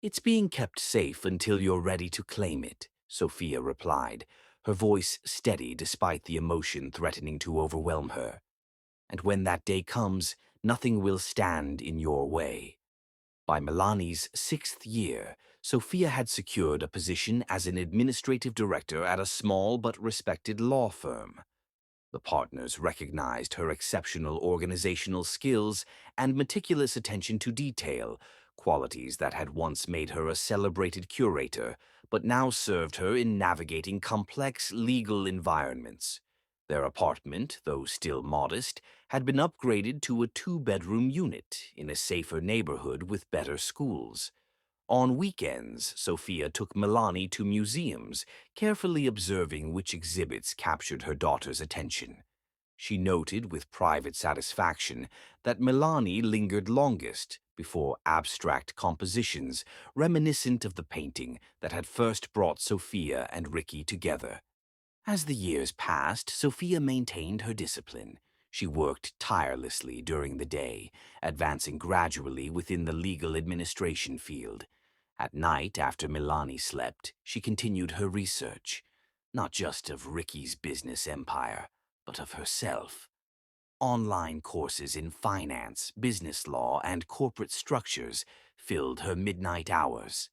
It's being kept safe until you're ready to claim it, Sophia replied, her voice steady despite the emotion threatening to overwhelm her. And when that day comes, nothing will stand in your way. By Milani's 6th year, Sophia had secured a position as an administrative director at a small but respected law firm. The partners recognized her exceptional organizational skills and meticulous attention to detail, qualities that had once made her a celebrated curator, but now served her in navigating complex legal environments. Their apartment, though still modest, had been upgraded to a two-bedroom unit in a safer neighborhood with better schools. On weekends, Sophia took Milani to museums, carefully observing which exhibits captured her daughter's attention. She noted with private satisfaction that Milani lingered longest before abstract compositions reminiscent of the painting that had first brought Sophia and Ricky together. As the years passed, Sophia maintained her discipline. She worked tirelessly during the day, advancing gradually within the legal administration field. At night, after Milani slept, she continued her research, not just of Ricky's business empire, but of herself. Online courses in finance, business law, and corporate structures filled her midnight hours.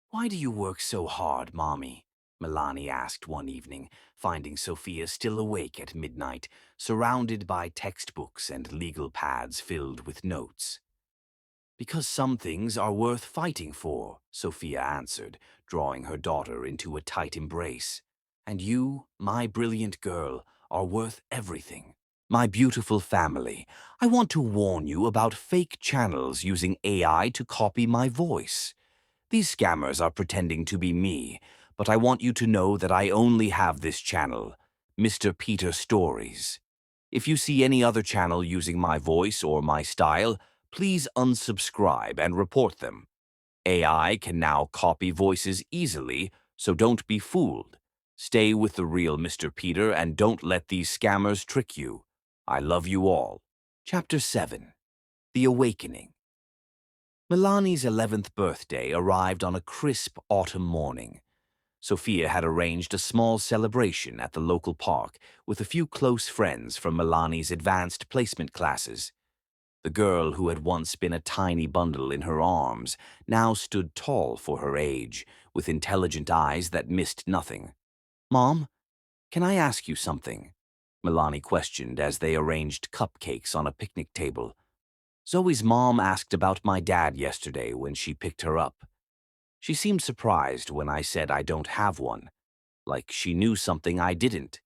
"Why do you work so hard, Mommy?" Milani asked one evening, finding Sophia still awake at midnight, surrounded by textbooks and legal pads filled with notes. "Because some things are worth fighting for," Sophia answered, drawing her daughter into a tight embrace. "And you, my brilliant girl, are worth everything. My beautiful family, I want to warn you about fake channels using AI to copy my voice. These scammers are pretending to be me, but I want you to know that I only have this channel, Mr. Peter Stories. If you see any other channel using my voice or my style, please unsubscribe and report them. AI can now copy voices easily, so don't be fooled. Stay with the real Mr. Peter and don't let these scammers trick you. I love you all." Chapter 7. The Awakening. Milani's 11th birthday arrived on a crisp autumn morning. Sophia had arranged a small celebration at the local park with a few close friends from Milani's advanced placement classes. The girl who had once been a tiny bundle in her arms now stood tall for her age, with intelligent eyes that missed nothing. "Mom, can I ask you something?" Milani questioned as they arranged cupcakes on a picnic table. "Zoe's mom asked about my dad yesterday when she picked her up. She seemed surprised when I said I don't have one, like she knew something I didn't."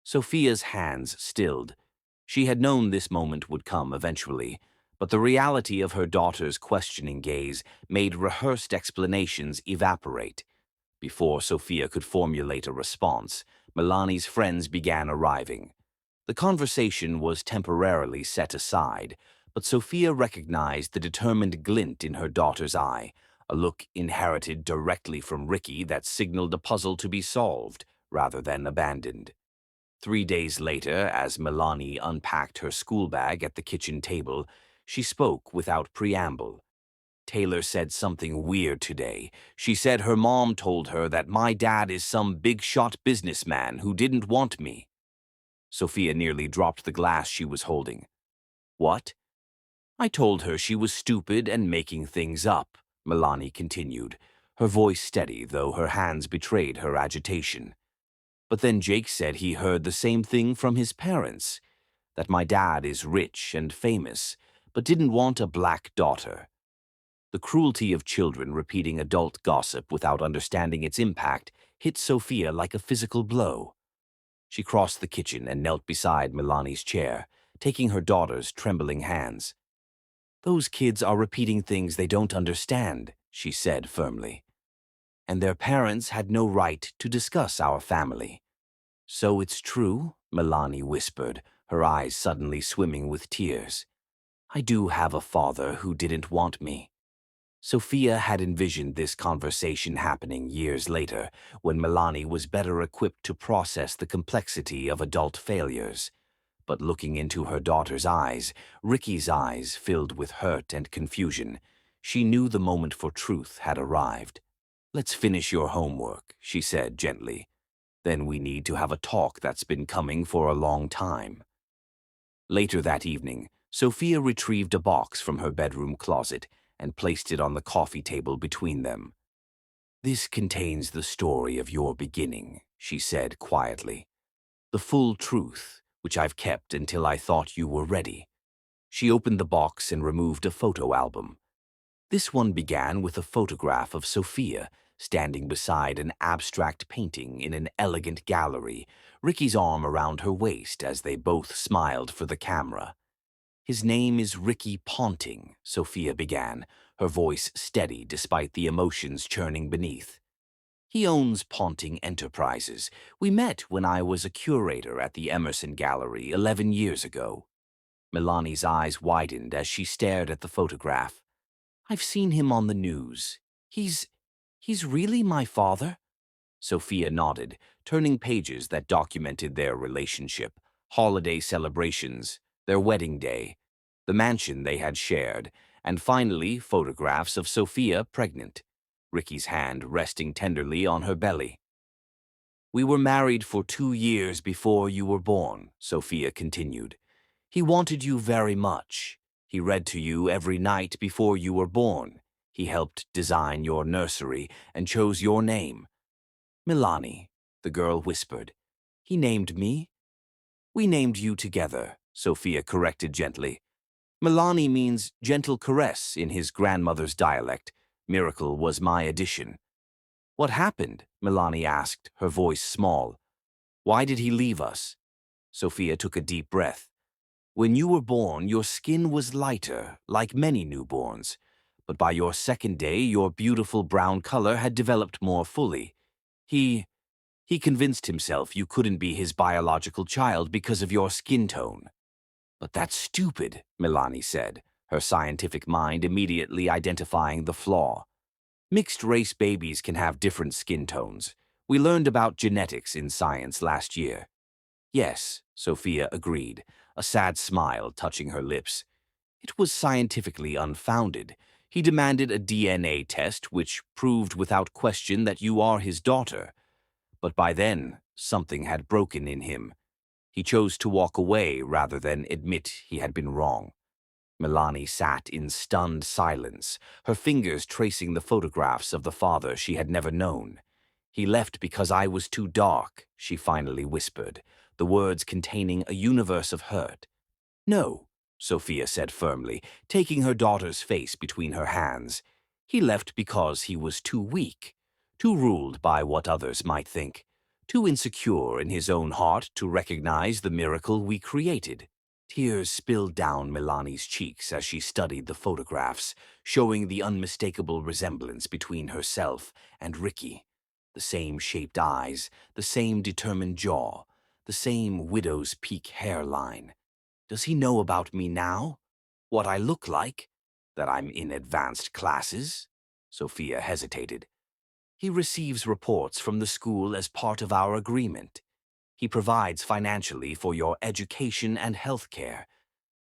Sophia's hands stilled. She had known this moment would come eventually, but the reality of her daughter's questioning gaze made rehearsed explanations evaporate. Before Sophia could formulate a response, Milani's friends began arriving. The conversation was temporarily set aside, but Sophia recognized the determined glint in her daughter's eye, a look inherited directly from Ricky that signaled a puzzle to be solved rather than abandoned. 3 days later, as Milani unpacked her school bag at the kitchen table, she spoke without preamble. "Taylor said something weird today. She said her mom told her that my dad is some big-shot businessman who didn't want me." Sophia nearly dropped the glass she was holding. "What?" "I told her she was stupid and making things up," Milani continued, her voice steady though her hands betrayed her agitation. "But then Jake said he heard the same thing from his parents, that my dad is rich and famous, but didn't want a black daughter." The cruelty of children repeating adult gossip without understanding its impact hit Sophia like a physical blow. She crossed the kitchen and knelt beside Milani's chair, taking her daughter's trembling hands. "Those kids are repeating things they don't understand," she said firmly. "And their parents had no right to discuss our family." "So it's true?" Milani whispered, her eyes suddenly swimming with tears. "I do have a father who didn't want me." Sophia had envisioned this conversation happening years later, when Milani was better equipped to process the complexity of adult failures. But looking into her daughter's eyes, Ricky's eyes filled with hurt and confusion, she knew the moment for truth had arrived. "Let's finish your homework," she said gently. "Then we need to have a talk that's been coming for a long time." Later that evening, Sophia retrieved a box from her bedroom closet and placed it on the coffee table between them. "This contains the story of your beginning," she said quietly. "The full truth, which I've kept until I thought you were ready." She opened the box and removed a photo album. This one began with a photograph of Sophia, standing beside an abstract painting in an elegant gallery, Ricky's arm around her waist as they both smiled for the camera. "His name is Ricky Ponting," Sophia began, her voice steady despite the emotions churning beneath. "He owns Ponting Enterprises. We met when I was a curator at the Emerson Gallery 11 years ago." Milani's eyes widened as she stared at the photograph. "I've seen him on the news. He's... he's really my father?" Sophia nodded, turning pages that documented their relationship, holiday celebrations, their wedding day, the mansion they had shared, and finally photographs of Sophia pregnant, Ricky's hand resting tenderly on her belly. "We were married for 2 years before you were born," Sophia continued. "He wanted you very much. He read to you every night before you were born. He helped design your nursery and chose your name." "Milani," the girl whispered. "He named me?" "We named you together," Sophia corrected gently. "Milani means gentle caress in his grandmother's dialect. Miracle was my addition." "What happened?" Milani asked, her voice small. "Why did he leave us?" Sophia took a deep breath. "When you were born, your skin was lighter, like many newborns. But by your second day, your beautiful brown color had developed more fully. He convinced himself you couldn't be his biological child because of your skin tone." "But that's stupid," Milani said, her scientific mind immediately identifying the flaw. "Mixed-race babies can have different skin tones. We learned about genetics in science last year." "Yes," Sophia agreed, a sad smile touching her lips. "It was scientifically unfounded. He demanded a DNA test which proved without question that you are his daughter. But by then, something had broken in him. He chose to walk away rather than admit he had been wrong." Milani sat in stunned silence, her fingers tracing the photographs of the father she had never known. "He left because I was too dark," she finally whispered, the words containing a universe of hurt. "No," Sophia said firmly, taking her daughter's face between her hands. "He left because he was too weak, too ruled by what others might think, too insecure in his own heart to recognize the miracle we created." Tears spilled down Milani's cheeks as she studied the photographs, showing the unmistakable resemblance between herself and Ricky. The same shaped eyes, the same determined jaw, the same widow's peak hairline. "Does he know about me now? What I look like? That I'm in advanced classes?" Sophia hesitated. "He receives reports from the school as part of our agreement. He provides financially for your education and health care,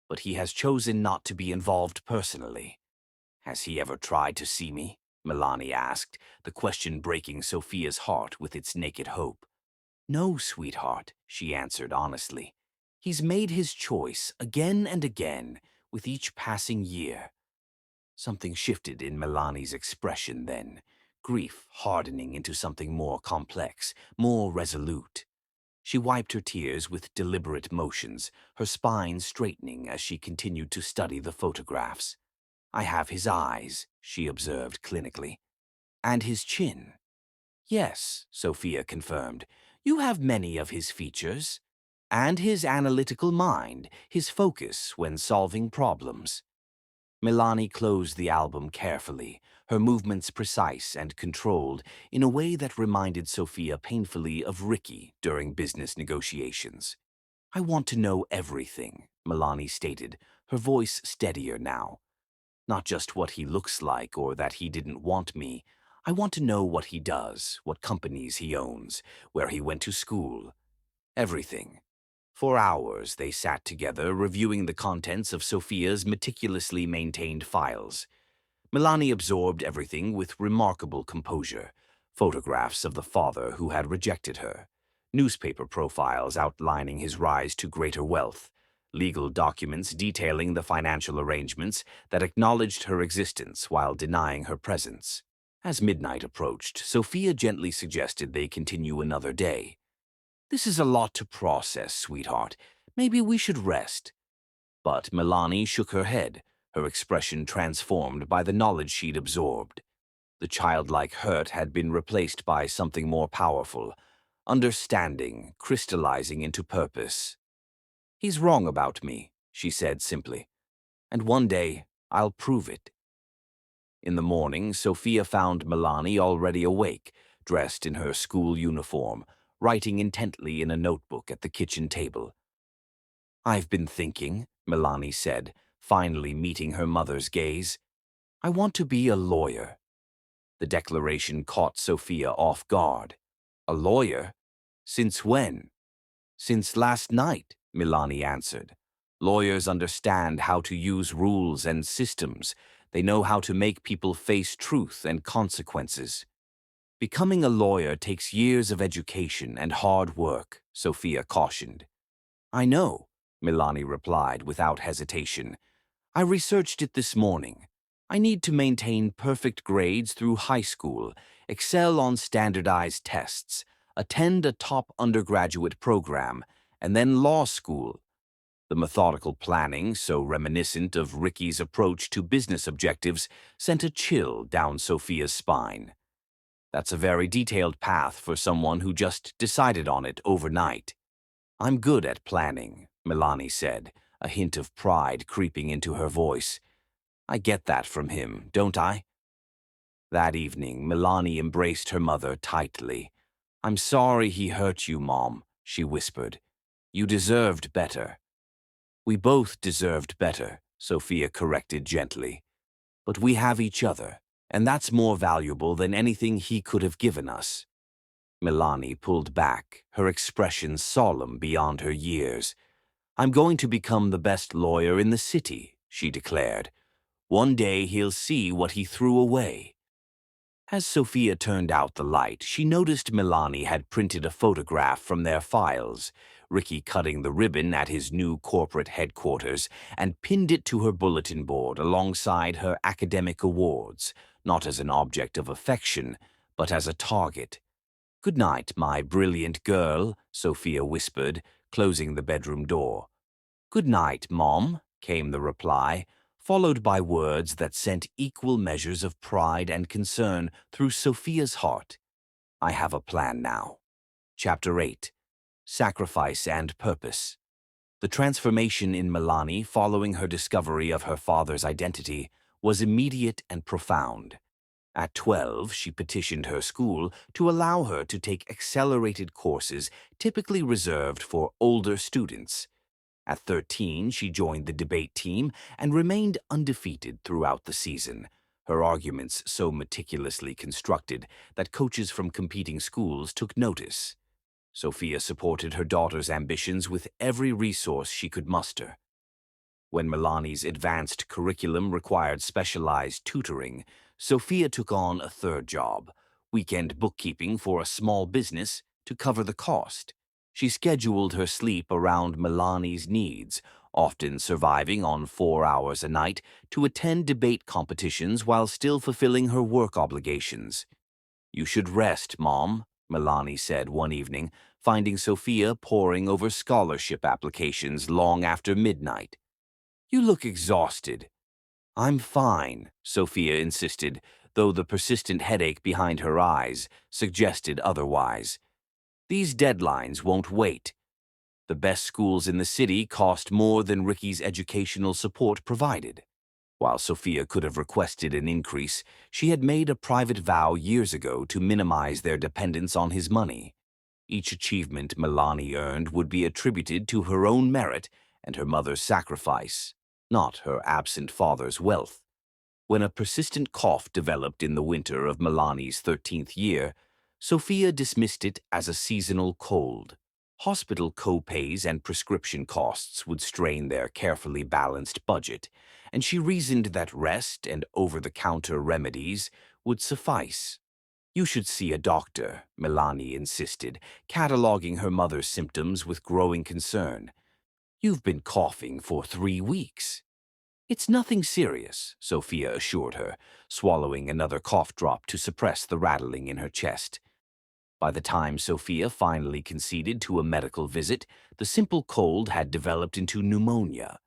but he has chosen not to be involved personally." "Has he ever tried to see me?" Milani asked, the question breaking Sophia's heart with its naked hope. "No, sweetheart," she answered honestly. "He's made his choice again and again with each passing year." Something shifted in Milani's expression then, grief hardening into something more complex, more resolute. She wiped her tears with deliberate motions, her spine straightening as she continued to study the photographs. "I have his eyes," she observed clinically. "And his chin." "Yes," Sophia confirmed. "You have many of his features. And his analytical mind, his focus when solving problems." Milani closed the album carefully, her movements precise and controlled in a way that reminded Sophia painfully of Ricky during business negotiations. "I want to know everything," Milani stated, her voice steadier now. "Not just what he looks like or that he didn't want me. I want to know what he does, what companies he owns, where he went to school. Everything." For hours they sat together, reviewing the contents of Sophia's meticulously maintained files. Milani absorbed everything with remarkable composure. Photographs of the father who had rejected her, newspaper profiles outlining his rise to greater wealth, legal documents detailing the financial arrangements that acknowledged her existence while denying her presence. As midnight approached, Sophia gently suggested they continue another day. "This is a lot to process, sweetheart. Maybe we should rest." But Milani shook her head, her expression transformed by the knowledge she'd absorbed. The childlike hurt had been replaced by something more powerful, understanding crystallizing into purpose. "He's wrong about me," she said simply, "and one day I'll prove it." In the morning, Sophia found Milani already awake, dressed in her school uniform, writing intently in a notebook at the kitchen table. "I've been thinking," Milani said, finally meeting her mother's gaze. "I want to be a lawyer." The declaration caught Sophia off guard. "A lawyer? Since when?" "Since last night," Milani answered. "Lawyers understand how to use rules and systems. They know how to make people face truth and consequences." "Becoming a lawyer takes years of education and hard work," Sophia cautioned. "I know," Milani replied without hesitation. "I researched it this morning. I need to maintain perfect grades through high school, excel on standardized tests, attend a top undergraduate program, and then law school." The methodical planning, so reminiscent of Ricky's approach to business objectives, sent a chill down Sophia's spine. "That's a very detailed path for someone who just decided on it overnight." "I'm good at planning," Milani said, a hint of pride creeping into her voice. "I get that from him, don't I?" That evening, Milani embraced her mother tightly. "I'm sorry he hurt you, Mom," she whispered. "You deserved better." "We both deserved better," Sophia corrected gently. "But we have each other, and that's more valuable than anything he could have given us." Milani pulled back, her expression solemn beyond her years. "I'm going to become the best lawyer in the city," she declared. "One day he'll see what he threw away." As Sophia turned out the light, she noticed Milani had printed a photograph from their files, Ricky cutting the ribbon at his new corporate headquarters, and pinned it to her bulletin board alongside her academic awards, not as an object of affection, but as a target. "Good night, my brilliant girl," Sophia whispered, closing the bedroom door. "Good night, Mom," came the reply, followed by words that sent equal measures of pride and concern through Sophia's heart. "I have a plan now." Chapter 8. Sacrifice and Purpose. The transformation in Milani following her discovery of her father's identity was immediate and profound. At 12, she petitioned her school to allow her to take accelerated courses typically reserved for older students. At 13, she joined the debate team and remained undefeated throughout the season, her arguments so meticulously constructed that coaches from competing schools took notice. Sophia supported her daughter's ambitions with every resource she could muster. When Milani's advanced curriculum required specialized tutoring, Sophia took on a third job, weekend bookkeeping for a small business, to cover the cost. She scheduled her sleep around Milani's needs, often surviving on 4 hours a night to attend debate competitions while still fulfilling her work obligations. "You should rest, Mom," Milani said one evening, finding Sophia poring over scholarship applications long after midnight. "You look exhausted." "I'm fine," Sophia insisted, though the persistent headache behind her eyes suggested otherwise. "These deadlines won't wait." The best schools in the city cost more than Ricky's educational support provided. While Sophia could have requested an increase, she had made a private vow years ago to minimize their dependence on his money. Each achievement Milani earned would be attributed to her own merit and her mother's sacrifice, not her absent father's wealth. When a persistent cough developed in the winter of Milani's 13th year, Sophia dismissed it as a seasonal cold. Hospital co-pays and prescription costs would strain their carefully balanced budget, and she reasoned that rest and over-the-counter remedies would suffice. "You should see a doctor," Milani insisted, cataloging her mother's symptoms with growing concern. "You've been coughing for 3 weeks." "It's nothing serious," Sophia assured her, swallowing another cough drop to suppress the rattling in her chest. By the time Sophia finally conceded to a medical visit, the simple cold had developed into pneumonia.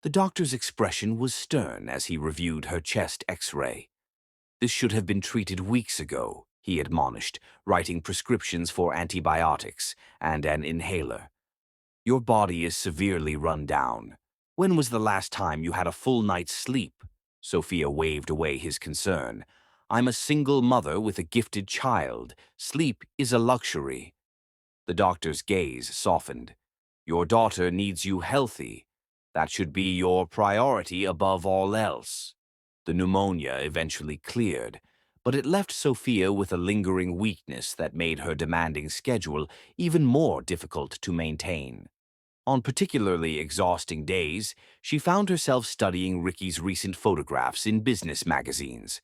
The doctor's expression was stern as he reviewed her chest X-ray. This should have been treated weeks ago, he admonished, writing prescriptions for antibiotics and an inhaler. Your body is severely run down. When was the last time you had a full night's sleep? Sophia waved away his concern. I'm a single mother with a gifted child. Sleep is a luxury. The doctor's gaze softened. Your daughter needs you healthy. That should be your priority above all else. The pneumonia eventually cleared, but it left Sophia with a lingering weakness that made her demanding schedule even more difficult to maintain. On particularly exhausting days, she found herself studying Ricky's recent photographs in business magazines.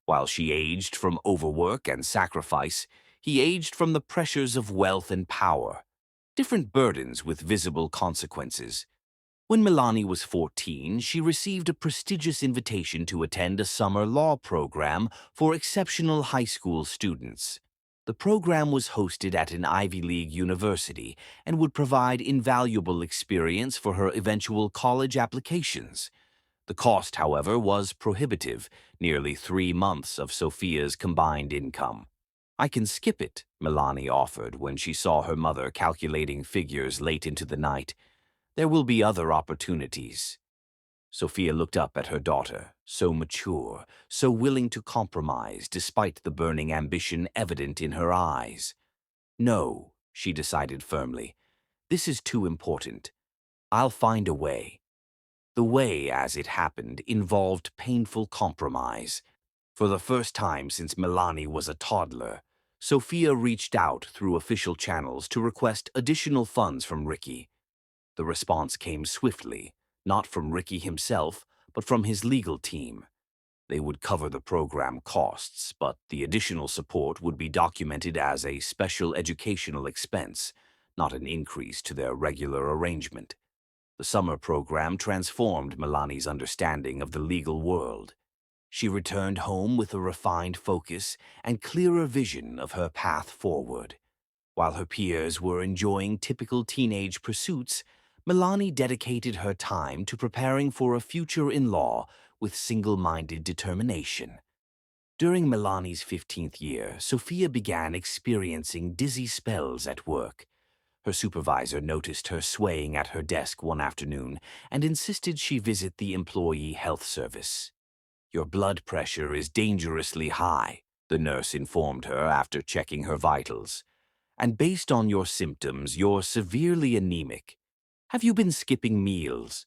While she aged from overwork and sacrifice, he aged from the pressures of wealth and power. Different burdens with visible consequences. When Milani was 14, she received a prestigious invitation to attend a summer law program for exceptional high school students. The program was hosted at an Ivy League university and would provide invaluable experience for her eventual college applications. The cost, however, was prohibitive, nearly 3 months of Sophia's combined income. I can skip it, Milani offered when she saw her mother calculating figures late into the night. There will be other opportunities. Sophia looked up at her daughter, so mature, so willing to compromise despite the burning ambition evident in her eyes. No, she decided firmly. This is too important. I'll find a way. The way, as it happened, involved painful compromise. For the first time since Milani was a toddler, Sophia reached out through official channels to request additional funds from Ricky. The response came swiftly, not from Ricky himself, but from his legal team. They would cover the program costs, but the additional support would be documented as a special educational expense, not an increase to their regular arrangement. The summer program transformed Milani's understanding of the legal world. She returned home with a refined focus and clearer vision of her path forward. While her peers were enjoying typical teenage pursuits, Milani dedicated her time to preparing for a future in law with single-minded determination. During Milani's 15th year, Sophia began experiencing dizzy spells at work. Her supervisor noticed her swaying at her desk one afternoon and insisted she visit the employee health service. Your blood pressure is dangerously high, the nurse informed her after checking her vitals. And based on your symptoms, you're severely anemic. Have you been skipping meals?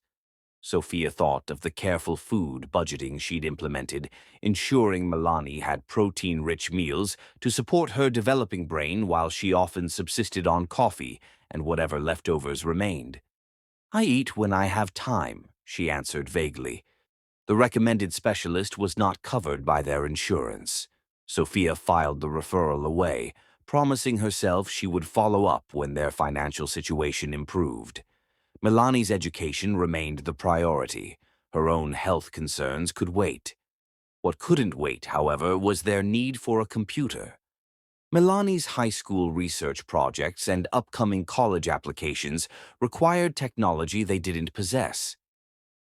Sophia thought of the careful food budgeting she'd implemented, ensuring Milani had protein-rich meals to support her developing brain while she often subsisted on coffee and whatever leftovers remained. I eat when I have time, she answered vaguely. The recommended specialist was not covered by their insurance. Sophia filed the referral away, promising herself she would follow up when their financial situation improved. Milani's education remained the priority. Her own health concerns could wait. What couldn't wait, however, was their need for a computer. Milani's high school research projects and upcoming college applications required technology they didn't possess.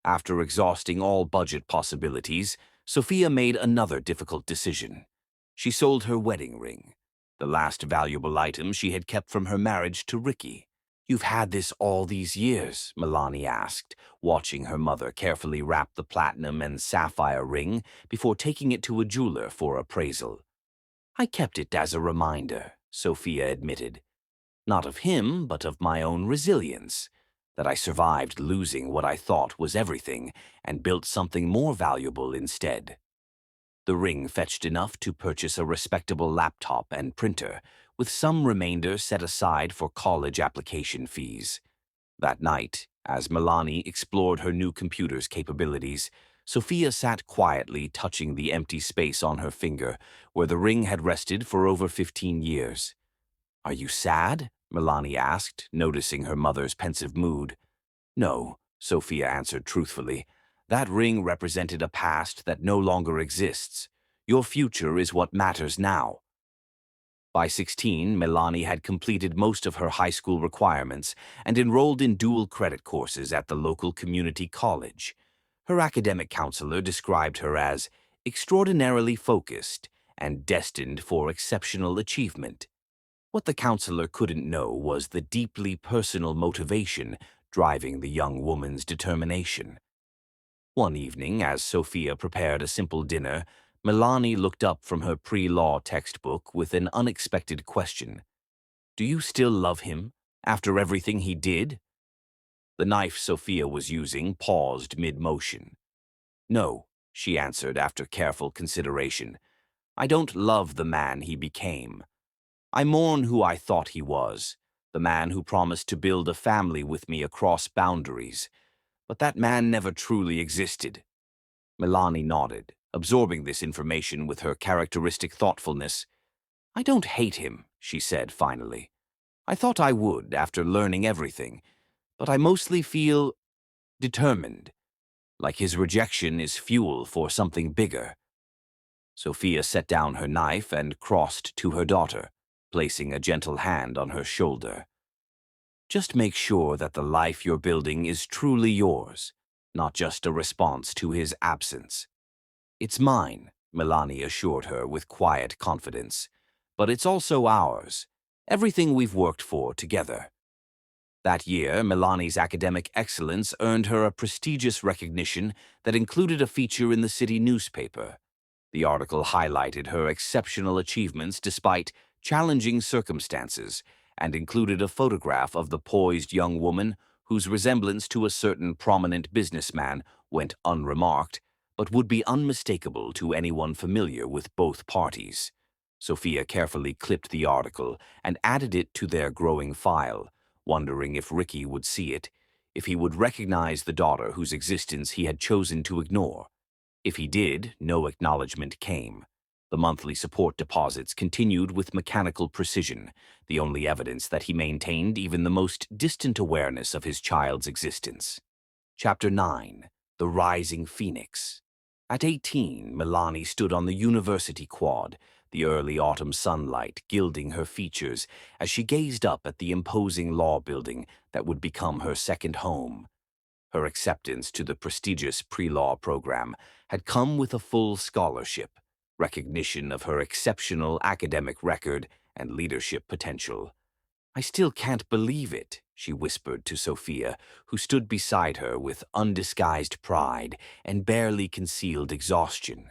After exhausting all budget possibilities, Sophia made another difficult decision. She sold her wedding ring, the last valuable item she had kept from her marriage to Ricky. You've had this all these years, Milani asked, watching her mother carefully wrap the platinum and sapphire ring before taking it to a jeweler for appraisal. I kept it as a reminder, Sophia admitted. Not of him, but of my own resilience, that I survived losing what I thought was everything and built something more valuable instead. The ring fetched enough to purchase a respectable laptop and printer, with some remainder set aside for college application fees. That night, as Milani explored her new computer's capabilities, Sophia sat quietly touching the empty space on her finger where the ring had rested for over 15 years. Are you sad? Milani asked, noticing her mother's pensive mood. No, Sophia answered truthfully. That ring represented a past that no longer exists. Your future is what matters now. By 16, Milani had completed most of her high school requirements and enrolled in dual credit courses at the local community college. Her academic counselor described her as extraordinarily focused, and destined for exceptional achievement. What the counselor couldn't know was the deeply personal motivation driving the young woman's determination. One evening, as Sophia prepared a simple dinner, Milani looked up from her pre-law textbook with an unexpected question. "Do you still love him, after everything he did?" The knife Sophia was using paused mid-motion. "No," she answered after careful consideration. "I don't love the man he became. I mourn who I thought he was, the man who promised to build a family with me across boundaries. But that man never truly existed." Milani nodded, absorbing this information with her characteristic thoughtfulness. "I don't hate him," she said finally. "I thought I would after learning everything, but I mostly feel determined, like his rejection is fuel for something bigger." Sophia set down her knife and crossed to her daughter, placing a gentle hand on her shoulder. "Just make sure that the life you're building is truly yours, not just a response to his absence." "It's mine," Milani assured her with quiet confidence. "But it's also ours. Everything we've worked for together." That year, Milani's academic excellence earned her a prestigious recognition that included a feature in the city newspaper. The article highlighted her exceptional achievements despite challenging circumstances and included a photograph of the poised young woman whose resemblance to a certain prominent businessman went unremarked, but would be unmistakable to anyone familiar with both parties. Sophia carefully clipped the article and added it to their growing file, wondering if Ricky would see it, if he would recognize the daughter whose existence he had chosen to ignore. If he did, no acknowledgement came. The monthly support deposits continued with mechanical precision, the only evidence that he maintained even the most distant awareness of his child's existence. Chapter 9. The Rising Phoenix. At 18, Milani stood on the university quad, the early autumn sunlight gilding her features as she gazed up at the imposing law building that would become her second home. Her acceptance to the prestigious pre-law program had come with a full scholarship, recognition of her exceptional academic record and leadership potential. "I still can't believe it," she whispered to Sophia, who stood beside her with undisguised pride and barely concealed exhaustion.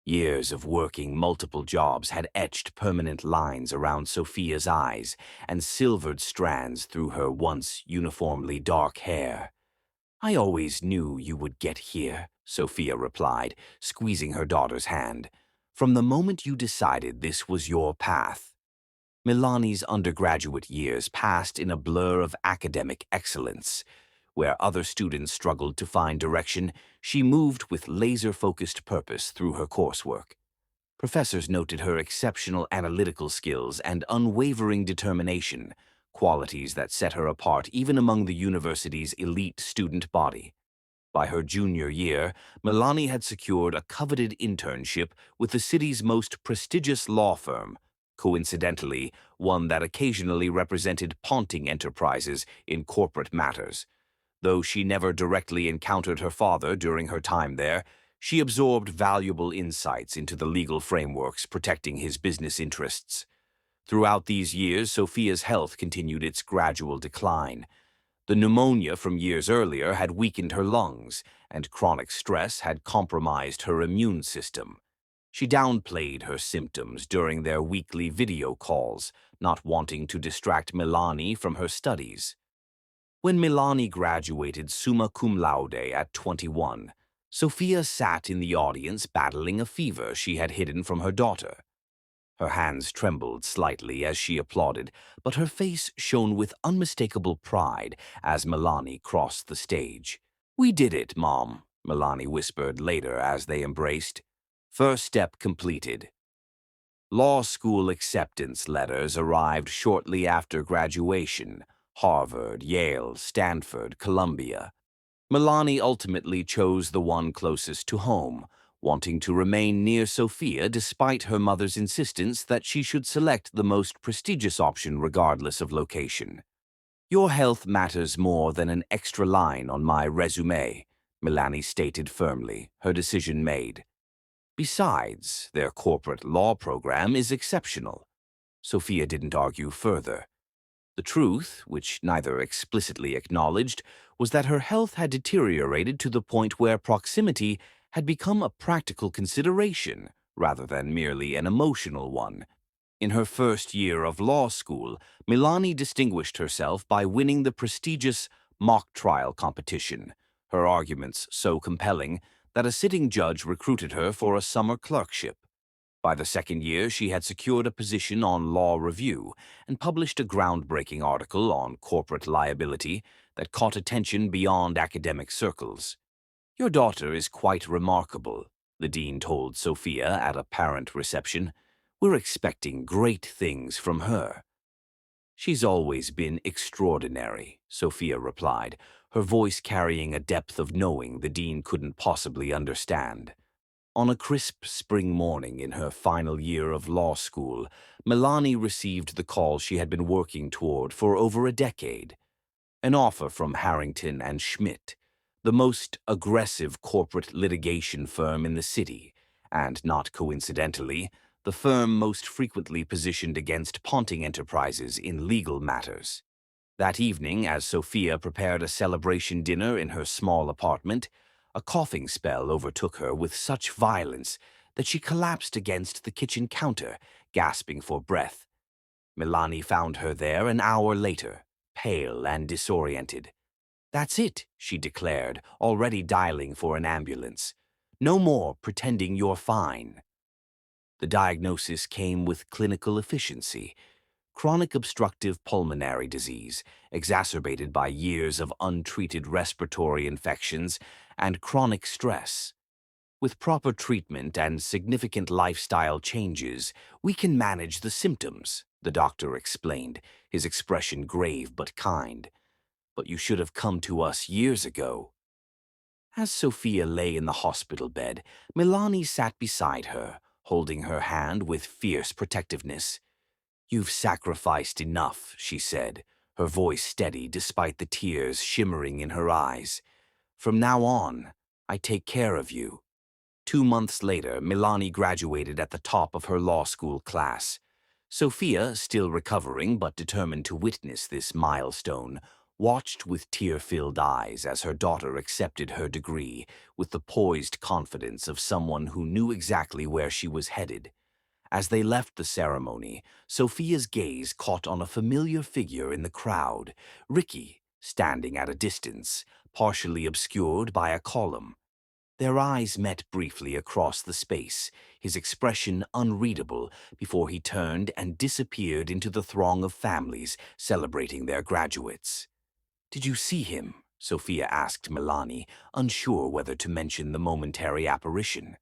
Years of working multiple jobs had etched permanent lines around Sophia's eyes and silvered strands through her once uniformly dark hair. "I always knew you would get here," Sophia replied, squeezing her daughter's hand. "From the moment you decided this was your path." Milani's undergraduate years passed in a blur of academic excellence. Where other students struggled to find direction, she moved with laser-focused purpose through her coursework. Professors noted her exceptional analytical skills and unwavering determination, qualities that set her apart even among the university's elite student body. By her junior year, Milani had secured a coveted internship with the city's most prestigious law firm, coincidentally, one that occasionally represented Ponting enterprises in corporate matters. Though she never directly encountered her father during her time there, she absorbed valuable insights into the legal frameworks protecting his business interests. Throughout these years, Sophia's health continued its gradual decline. The pneumonia from years earlier had weakened her lungs, and chronic stress had compromised her immune system. She downplayed her symptoms during their weekly video calls, not wanting to distract Milani from her studies. When Milani graduated summa cum laude at 21, Sophia sat in the audience battling a fever she had hidden from her daughter. Her hands trembled slightly as she applauded, but her face shone with unmistakable pride as Milani crossed the stage. "We did it, Mom," Milani whispered later as they embraced. "First step completed." Law school acceptance letters arrived shortly after graduation. Harvard, Yale, Stanford, Columbia. Milani ultimately chose the one closest to home, wanting to remain near Sophia despite her mother's insistence that she should select the most prestigious option regardless of location. "Your health matters more than an extra line on my resume," Milani stated firmly, her decision made. Besides, their corporate law program is exceptional. Sophia didn't argue further. The truth, which neither explicitly acknowledged, was that her health had deteriorated to the point where proximity had become a practical consideration rather than merely an emotional one. In her first year of law school, Milani distinguished herself by winning the prestigious mock trial competition, her arguments so compelling that a sitting judge recruited her for a summer clerkship. By the second year, she had secured a position on Law Review and published a groundbreaking article on corporate liability that caught attention beyond academic circles. "Your daughter is quite remarkable," the dean told Sophia at a parent reception. "We're expecting great things from her." "She's always been extraordinary," Sophia replied, her voice carrying a depth of knowing the dean couldn't possibly understand. On a crisp spring morning in her final year of law school, Milani received the call she had been working toward for over a decade. An offer from Harrington and Schmidt, the most aggressive corporate litigation firm in the city, and not coincidentally, the firm most frequently positioned against Ponting Enterprises in legal matters. That evening, as Sophia prepared a celebration dinner in her small apartment, a coughing spell overtook her with such violence that she collapsed against the kitchen counter, gasping for breath. Milani found her there an hour later, pale and disoriented. "That's it," she declared, already dialing for an ambulance. "No more pretending you're fine." The diagnosis came with clinical efficiency: chronic obstructive pulmonary disease, exacerbated by years of untreated respiratory infections and chronic stress. "With proper treatment and significant lifestyle changes, we can manage the symptoms," the doctor explained, his expression grave but kind. "But you should have come to us years ago." As Sophia lay in the hospital bed, Milani sat beside her, holding her hand with fierce protectiveness. "You've sacrificed enough," she said, her voice steady despite the tears shimmering in her eyes. "From now on, I take care of you." 2 months later, Milani graduated at the top of her law school class. Sophia, still recovering but determined to witness this milestone, watched with tear-filled eyes as her daughter accepted her degree with the poised confidence of someone who knew exactly where she was headed. As they left the ceremony, Sophia's gaze caught on a familiar figure in the crowd, Ricky, standing at a distance, partially obscured by a column. Their eyes met briefly across the space, his expression unreadable before he turned and disappeared into the throng of families celebrating their graduates. "Did you see him?" Sophia asked Milani, unsure whether to mention the momentary apparition.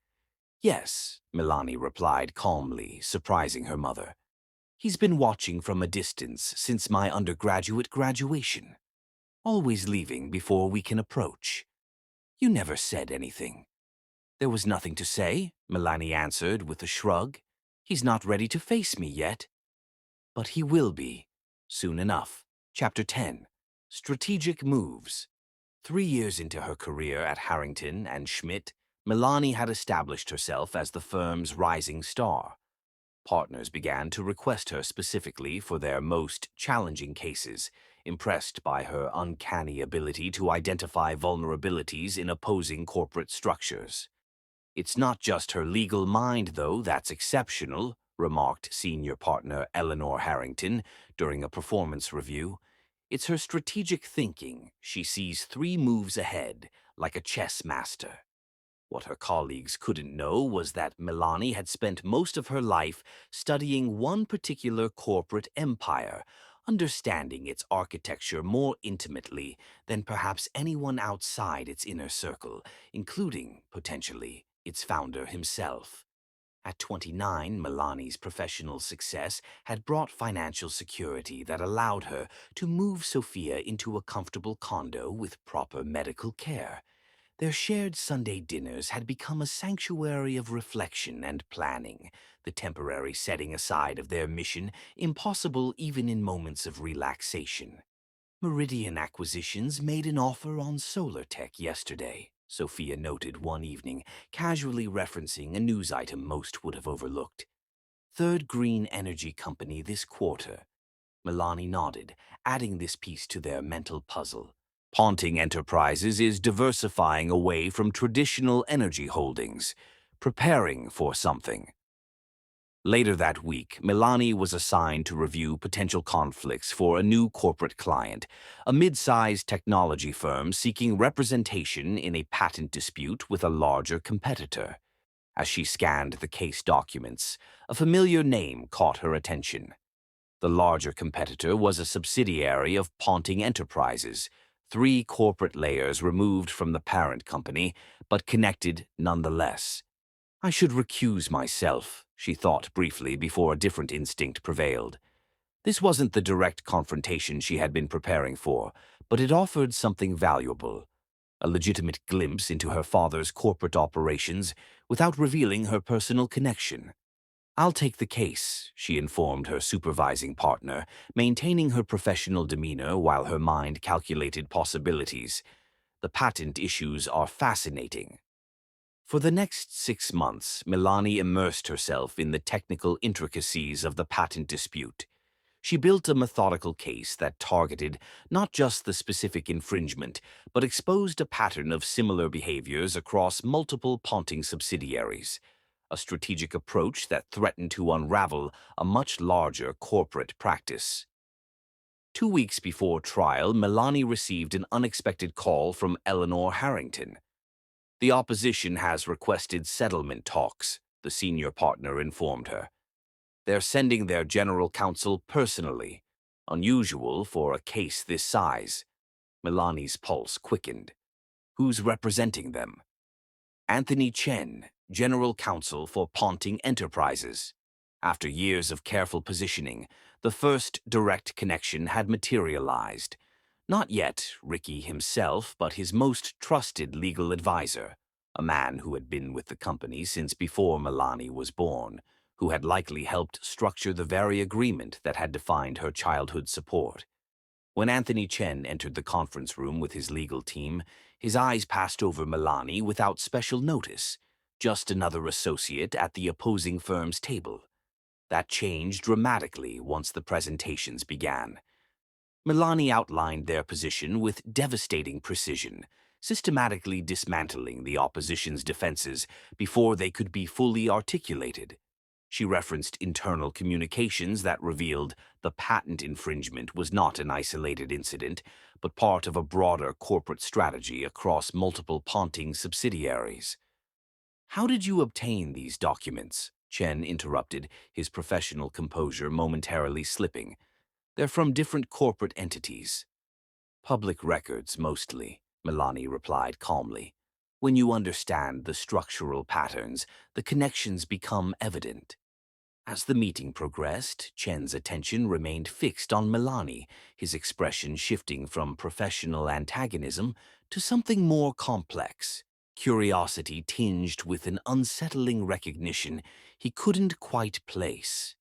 "Yes," Milani replied calmly, surprising her mother. "He's been watching from a distance since my undergraduate graduation, always leaving before we can approach." "You never said anything." "There was nothing to say," Milani answered with a shrug. "He's not ready to face me yet." "But he will be, soon enough." Chapter 10. Strategic Moves. 3 years into her career at Harrington and Schmidt, Milani had established herself as the firm's rising star. Partners began to request her specifically for their most challenging cases, impressed by her uncanny ability to identify vulnerabilities in opposing corporate structures. "It's not just her legal mind, though, that's exceptional," remarked senior partner Eleanor Harrington during a performance review. "It's her strategic thinking. She sees 3 moves ahead, like a chess master." What her colleagues couldn't know was that Milani had spent most of her life studying one particular corporate empire, understanding its architecture more intimately than perhaps anyone outside its inner circle, including, potentially, its founder himself. At 29, Milani's professional success had brought financial security that allowed her to move Sophia into a comfortable condo with proper medical care. Their shared Sunday dinners had become a sanctuary of reflection and planning, the temporary setting aside of their mission impossible even in moments of relaxation. "Meridian Acquisitions made an offer on solar tech yesterday," Sophia noted one evening, casually referencing a news item most would have overlooked. Third green energy company this quarter. Milani nodded, adding this piece to their mental puzzle. Ponting Enterprises is diversifying away from traditional energy holdings, preparing for something. Later that week, Milani was assigned to review potential conflicts for a new corporate client, a mid-sized technology firm seeking representation in a patent dispute with a larger competitor. As she scanned the case documents, a familiar name caught her attention. The larger competitor was a subsidiary of Ponting Enterprises, 3 corporate layers removed from the parent company, but connected nonetheless. I should recuse myself, she thought briefly before a different instinct prevailed. This wasn't the direct confrontation she had been preparing for, but it offered something valuable, a legitimate glimpse into her father's corporate operations without revealing her personal connection. I'll take the case, she informed her supervising partner, maintaining her professional demeanor while her mind calculated possibilities. The patent issues are fascinating. For the next 6 months, Milani immersed herself in the technical intricacies of the patent dispute. She built a methodical case that targeted not just the specific infringement, but exposed a pattern of similar behaviors across multiple Ponting subsidiaries, a strategic approach that threatened to unravel a much larger corporate practice. 2 weeks before trial, Milani received an unexpected call from Eleanor Harrington. The opposition has requested settlement talks, the senior partner informed her. They're sending their general counsel personally, unusual for a case this size. Milani's pulse quickened. Who's representing them? Anthony Chen, general counsel for Ponting Enterprises. After years of careful positioning, the first direct connection had materialized. Not yet Ricky himself, but his most trusted legal advisor, a man who had been with the company since before Milani was born, who had likely helped structure the very agreement that had defined her childhood support. When Anthony Chen entered the conference room with his legal team, his eyes passed over Milani without special notice, just another associate at the opposing firm's table. That changed dramatically once the presentations began. Milani outlined their position with devastating precision, systematically dismantling the opposition's defenses before they could be fully articulated. She referenced internal communications that revealed the patent infringement was not an isolated incident, but part of a broader corporate strategy across multiple Ponting subsidiaries. How did you obtain these documents? Chen interrupted, his professional composure momentarily slipping. They're from different corporate entities. Public records, mostly, Milani replied calmly. When you understand the structural patterns, the connections become evident. As the meeting progressed, Chen's attention remained fixed on Milani, his expression shifting from professional antagonism to something more complex, curiosity tinged with an unsettling recognition he couldn't quite place.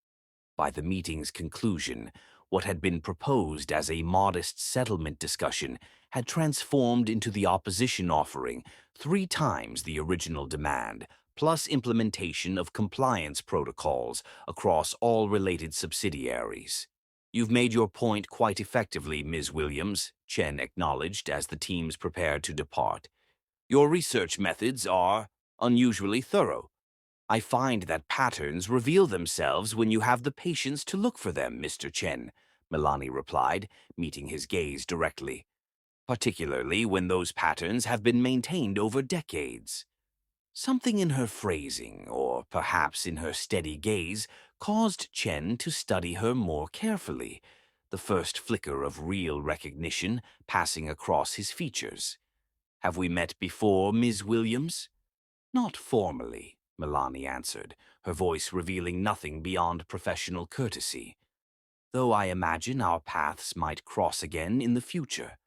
By the meeting's conclusion, what had been proposed as a modest settlement discussion had transformed into the opposition offering 3 times the original demand, plus implementation of compliance protocols across all related subsidiaries. You've made your point quite effectively, Ms. Williams, Chen acknowledged as the teams prepared to depart. Your research methods are unusually thorough. I find that patterns reveal themselves when you have the patience to look for them, Mr. Chen, Milani replied, meeting his gaze directly, particularly when those patterns have been maintained over decades. Something in her phrasing, or perhaps in her steady gaze, caused Chen to study her more carefully, the first flicker of real recognition passing across his features. Have we met before, Ms. Williams? Not formally, Milani answered, her voice revealing nothing beyond professional courtesy. Though I imagine our paths might cross again in the future.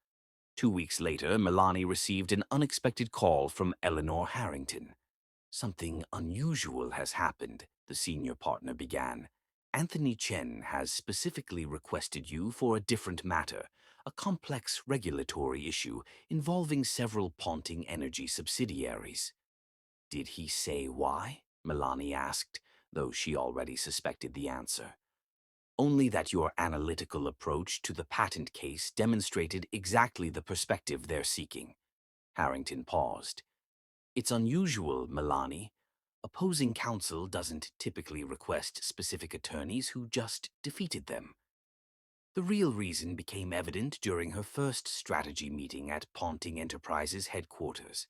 2 weeks later, Milani received an unexpected call from Eleanor Harrington. Something unusual has happened, the senior partner began. Anthony Chen has specifically requested you for a different matter, a complex regulatory issue involving several Ponting Energy subsidiaries. Did he say why? Milani asked, though she already suspected the answer. Only that your analytical approach to the patent case demonstrated exactly the perspective they're seeking. Harrington paused. It's unusual, Milani. Opposing counsel doesn't typically request specific attorneys who just defeated them. The real reason became evident during her first strategy meeting at Ponting Enterprises headquarters.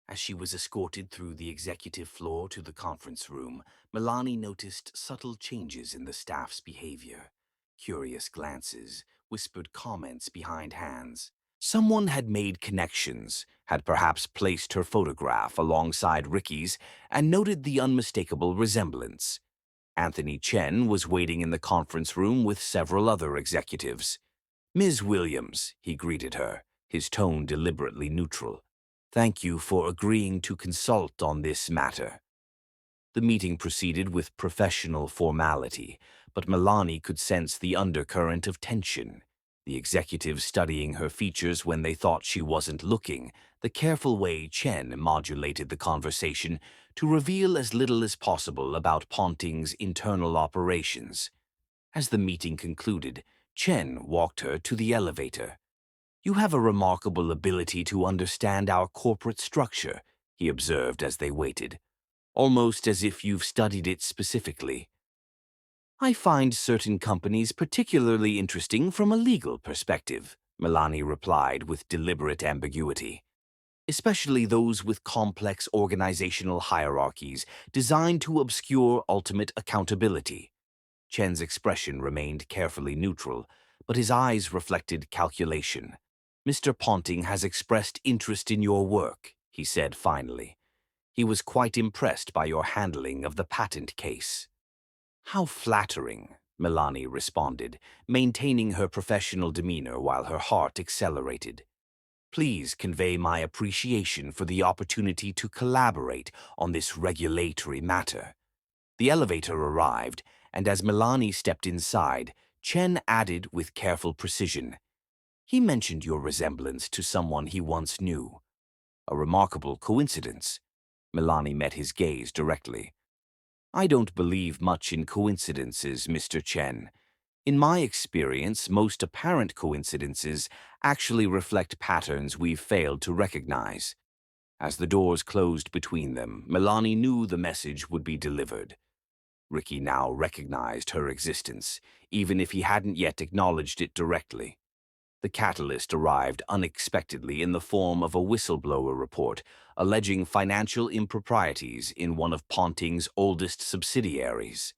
As she was escorted through the executive floor to the conference room, Milani noticed subtle changes in the staff's behavior. Curious glances, whispered comments behind hands. Someone had made connections, had perhaps placed her photograph alongside Ricky's, and noted the unmistakable resemblance. Anthony Chen was waiting in the conference room with several other executives. "Ms. Williams," he greeted her, his tone deliberately neutral. "Thank you for agreeing to consult on this matter." The meeting proceeded with professional formality, but Milani could sense the undercurrent of tension. The executives studying her features when they thought she wasn't looking, the careful way Chen modulated the conversation to reveal as little as possible about Ponting's internal operations. As the meeting concluded, Chen walked her to the elevator. "You have a remarkable ability to understand our corporate structure," he observed as they waited, "almost as if you've studied it specifically." "I find certain companies particularly interesting from a legal perspective," Milani replied with deliberate ambiguity, "especially those with complex organizational hierarchies designed to obscure ultimate accountability." Chen's expression remained carefully neutral, but his eyes reflected calculation. "Mr. Ponting has expressed interest in your work," he said finally. "He was quite impressed by your handling of the patent case." "How flattering," Milani responded, maintaining her professional demeanor while her heart accelerated. "Please convey my appreciation for the opportunity to collaborate on this regulatory matter." The elevator arrived, and as Milani stepped inside, Chen added with careful precision, "He mentioned your resemblance to someone he once knew." "A remarkable coincidence." Milani met his gaze directly. "I don't believe much in coincidences, Mr. Chen. In my experience, most apparent coincidences actually reflect patterns we've failed to recognize." As the doors closed between them, Milani knew the message would be delivered. Ricky now recognized her existence, even if he hadn't yet acknowledged it directly. The catalyst arrived unexpectedly in the form of a whistleblower report alleging financial improprieties in one of Ponting's oldest subsidiaries.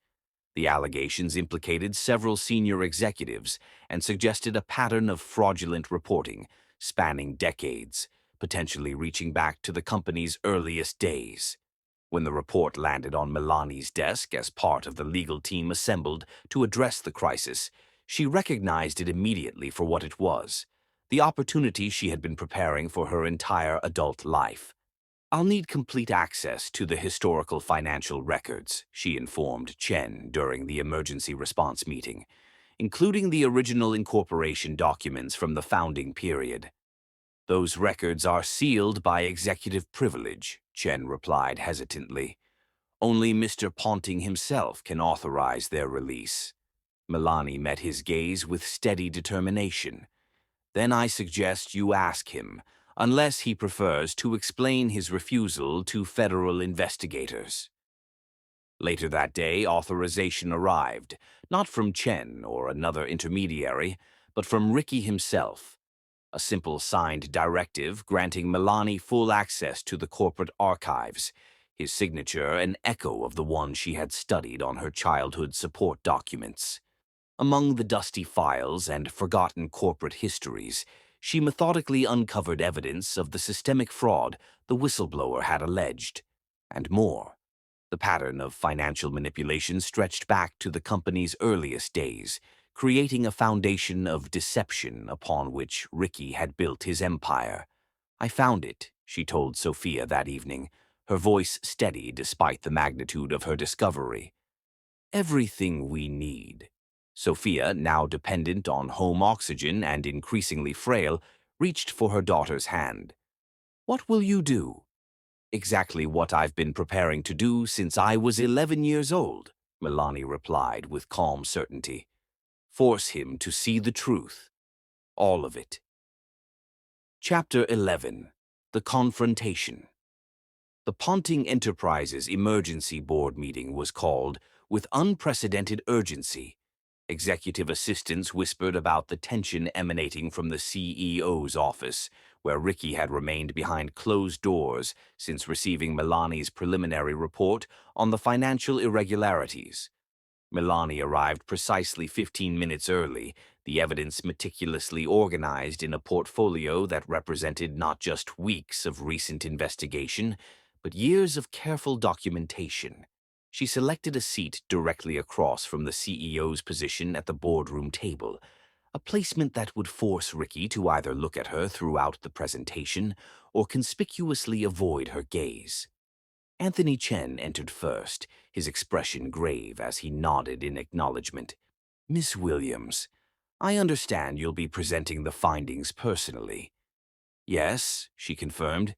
The allegations implicated several senior executives and suggested a pattern of fraudulent reporting spanning decades, potentially reaching back to the company's earliest days. When the report landed on Milani's desk as part of the legal team assembled to address the crisis, she recognized it immediately for what it was, the opportunity she had been preparing for her entire adult life. "I'll need complete access to the historical financial records," she informed Chen during the emergency response meeting, "including the original incorporation documents from the founding period." "Those records are sealed by executive privilege," Chen replied hesitantly. "Only Mr. Ponting himself can authorize their release." Milani met his gaze with steady determination. "Then I suggest you ask him, unless he prefers to explain his refusal to federal investigators." Later that day, authorization arrived, not from Chen or another intermediary, but from Ricky himself. A simple signed directive granting Milani full access to the corporate archives, his signature an echo of the one she had studied on her childhood support documents. Among the dusty files and forgotten corporate histories, she methodically uncovered evidence of the systemic fraud the whistleblower had alleged, and more. The pattern of financial manipulation stretched back to the company's earliest days, creating a foundation of deception upon which Ricky had built his empire. "I found it," she told Sophia that evening, her voice steady despite the magnitude of her discovery. "Everything we need." Sophia, now dependent on home oxygen and increasingly frail, reached for her daughter's hand. "What will you do?" "Exactly what I've been preparing to do since I was 11 years old," Milani replied with calm certainty. "Force him to see the truth. All of it." Chapter 11. The Confrontation. The Ponting Enterprises Emergency Board meeting was called with unprecedented urgency. Executive assistants whispered about the tension emanating from the CEO's office, where Ricky had remained behind closed doors since receiving Milani's preliminary report on the financial irregularities. Milani arrived precisely 15 minutes early, the evidence meticulously organized in a portfolio that represented not just weeks of recent investigation, but years of careful documentation. She selected a seat directly across from the CEO's position at the boardroom table, a placement that would force Ricky to either look at her throughout the presentation or conspicuously avoid her gaze. Anthony Chen entered first, his expression grave as he nodded in acknowledgement. "Miss Williams, I understand you'll be presenting the findings personally." "Yes," she confirmed.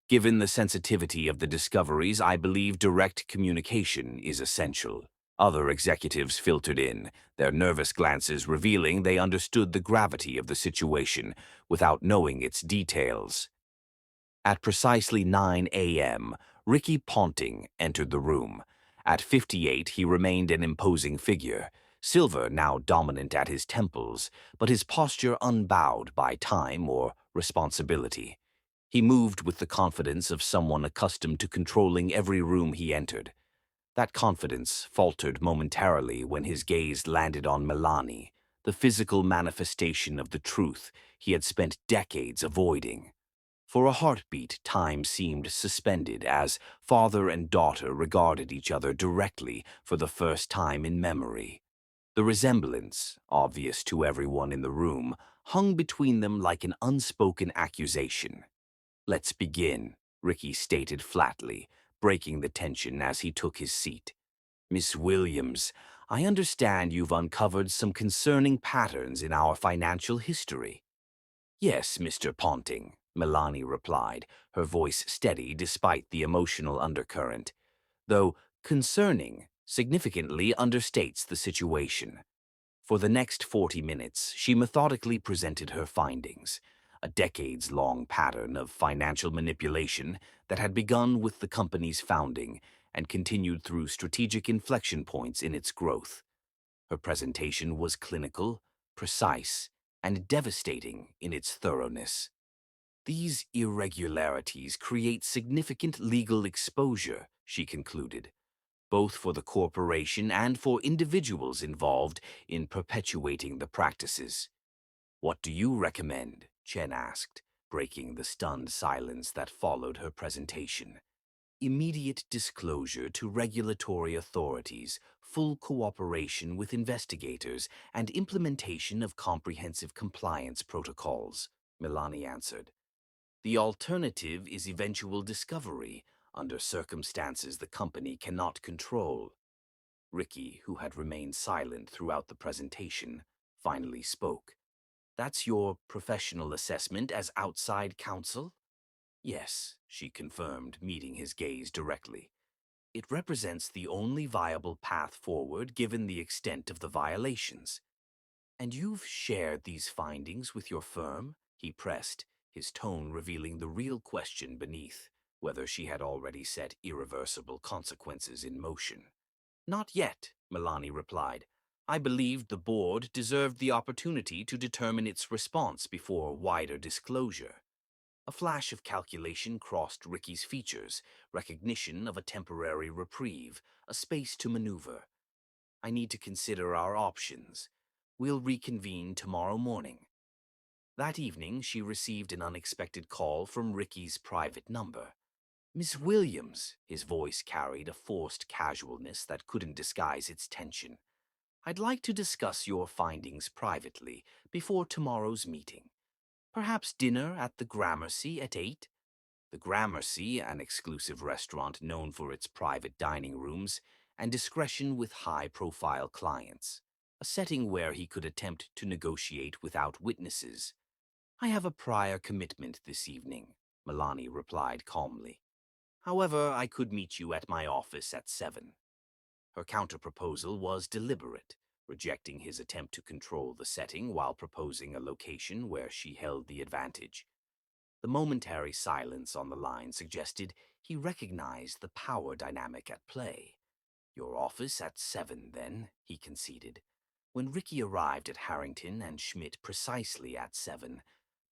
"Given the sensitivity of the discoveries, I believe direct communication is essential." Other executives filtered in, their nervous glances revealing they understood the gravity of the situation without knowing its details. At precisely 9 a.m., Ricky Ponting entered the room. At 58, he remained an imposing figure, silver now dominant at his temples, but his posture unbowed by time or responsibility. He moved with the confidence of someone accustomed to controlling every room he entered. That confidence faltered momentarily when his gaze landed on Milani, the physical manifestation of the truth he had spent decades avoiding. For a heartbeat, time seemed suspended as father and daughter regarded each other directly for the first time in memory. The resemblance, obvious to everyone in the room, hung between them like an unspoken accusation. "Let's begin," Ricky stated flatly, breaking the tension as he took his seat. "Miss Williams, I understand you've uncovered some concerning patterns in our financial history." "Yes, Mr. Ponting," Milani replied, her voice steady despite the emotional undercurrent, though concerning significantly understates the situation. For the next 40 minutes, she methodically presented her findings, a decades-long pattern of financial manipulation that had begun with the company's founding and continued through strategic inflection points in its growth. Her presentation was clinical, precise, and devastating in its thoroughness. "These irregularities create significant legal exposure," she concluded, "both for the corporation and for individuals involved in perpetuating the practices." "What do you recommend?" Chen asked, breaking the stunned silence that followed her presentation. "Immediate disclosure to regulatory authorities, full cooperation with investigators, and implementation of comprehensive compliance protocols," Milani answered. "The alternative is eventual discovery, under circumstances the company cannot control." Ricky, who had remained silent throughout the presentation, finally spoke. "That's your professional assessment as outside counsel?" "Yes," she confirmed, meeting his gaze directly. "It represents the only viable path forward given the extent of the violations." "And you've shared these findings with your firm?" he pressed, his tone revealing the real question beneath, whether she had already set irreversible consequences in motion. "Not yet," Milani replied. "I believed the board deserved the opportunity to determine its response before wider disclosure." A flash of calculation crossed Ricky's features, recognition of a temporary reprieve, a space to maneuver. "I need to consider our options. We'll reconvene tomorrow morning." That evening, she received an unexpected call from Ricky's private number. "Miss Williams," his voice carried a forced casualness that couldn't disguise its tension. "I'd like to discuss your findings privately before tomorrow's meeting. Perhaps dinner at the Gramercy at 8? The Gramercy, an exclusive restaurant known for its private dining rooms and discretion with high-profile clients. a setting where he could attempt to negotiate without witnesses. "I have a prior commitment this evening," Milani replied calmly. "However, I could meet you at my office at 7. Her counterproposal was deliberate, rejecting his attempt to control the setting while proposing a location where she held the advantage. The momentary silence on the line suggested he recognized the power dynamic at play. "Your office at 7, then," he conceded. When Ricky arrived at Harrington and Schmidt precisely at 7,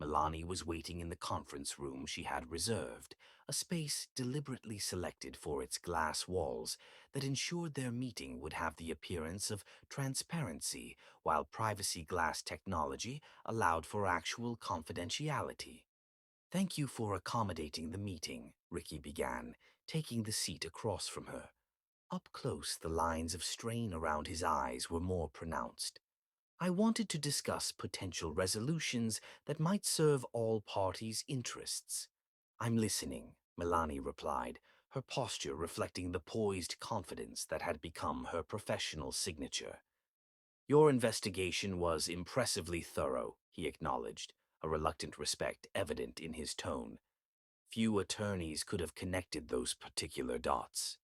Milani was waiting in the conference room she had reserved, a space deliberately selected for its glass walls that ensured their meeting would have the appearance of transparency, while privacy glass technology allowed for actual confidentiality. "Thank you for accommodating the meeting," Ricky began, taking the seat across from her. Up close, the lines of strain around his eyes were more pronounced. "I wanted to discuss potential resolutions that might serve all parties' interests." "I'm listening," Milani replied, her posture reflecting the poised confidence that had become her professional signature. "Your investigation was impressively thorough," he acknowledged, a reluctant respect evident in his tone. "Few attorneys could have connected those particular dots."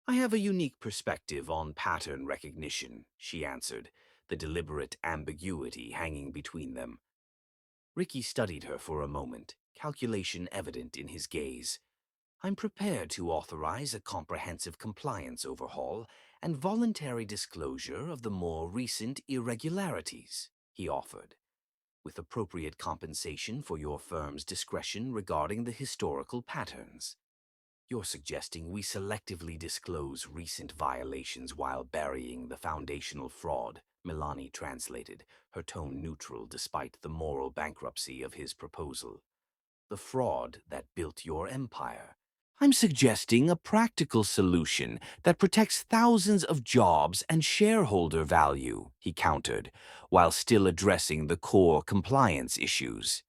"I have a unique perspective on pattern recognition," she answered, the deliberate ambiguity hanging between them. Ricky studied her for a moment, calculation evident in his gaze. "I'm prepared to authorize a comprehensive compliance overhaul and voluntary disclosure of the more recent irregularities," he offered, "with appropriate compensation for your firm's discretion regarding the historical patterns." "You're suggesting we selectively disclose recent violations while burying the foundational fraud," Milani translated, her tone neutral despite the moral bankruptcy of his proposal. "The fraud that built your empire." "I'm suggesting a practical solution that protects thousands of jobs and shareholder value," he countered, while still addressing the core compliance issues.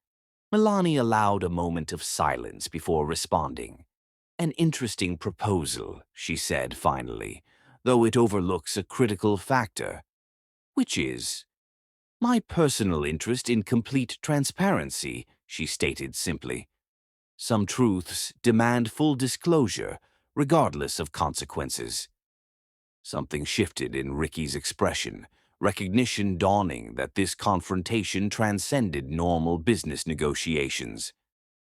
Milani allowed a moment of silence before responding. "An interesting proposal," she said finally, "though it overlooks a critical factor." "Which is?" "My personal interest in complete transparency," she stated simply. "Some truths demand full disclosure, regardless of consequences." Something shifted in Ricky's expression, recognition dawning that this confrontation transcended normal business negotiations.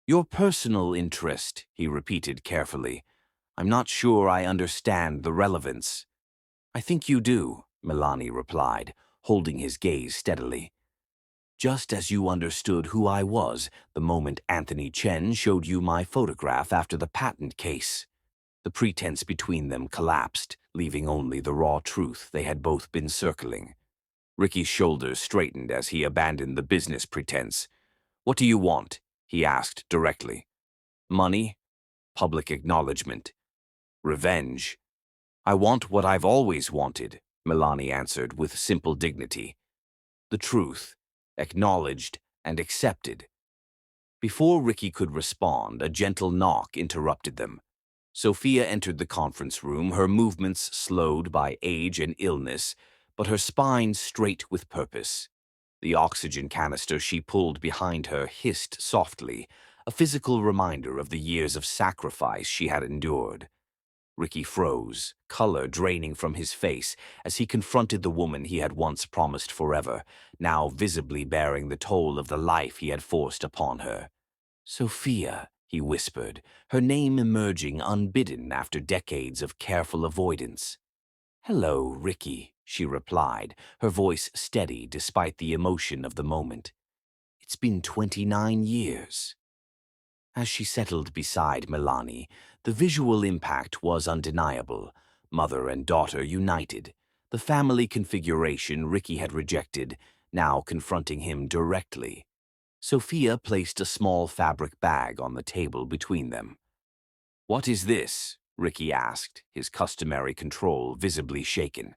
"Your personal interest," he repeated carefully. "I'm not sure I understand the relevance." "I think you do," Milani replied, holding his gaze steadily. "Just as you understood who I was the moment Anthony Chen showed you my photograph after the patent case." The pretense between them collapsed, leaving only the raw truth they had both been circling. Ricky's shoulders straightened as he abandoned the business pretense. "What do you want?" he asked directly. "Money? Public acknowledgement? Revenge?" "I want what I've always wanted," Milani answered with simple dignity. "The truth, acknowledged and accepted." Before Ricky could respond, a gentle knock interrupted them. Sophia entered the conference room, her movements slowed by age and illness, but her spine straight with purpose. The oxygen canister she pulled behind her hissed softly, a physical reminder of the years of sacrifice she had endured. Ricky froze, color draining from his face as he confronted the woman he had once promised forever, now visibly bearing the toll of the life he had forced upon her. "Sophia," he whispered, her name emerging unbidden after decades of careful avoidance. "Hello, Ricky," she replied, her voice steady despite the emotion of the moment. "It's been 29 years." As she settled beside Milani, the visual impact was undeniable. Mother and daughter united, the family configuration Ricky had rejected, now confronting him directly. Sophia placed a small fabric bag on the table between them. "What is this?" Ricky asked, his customary control visibly shaken.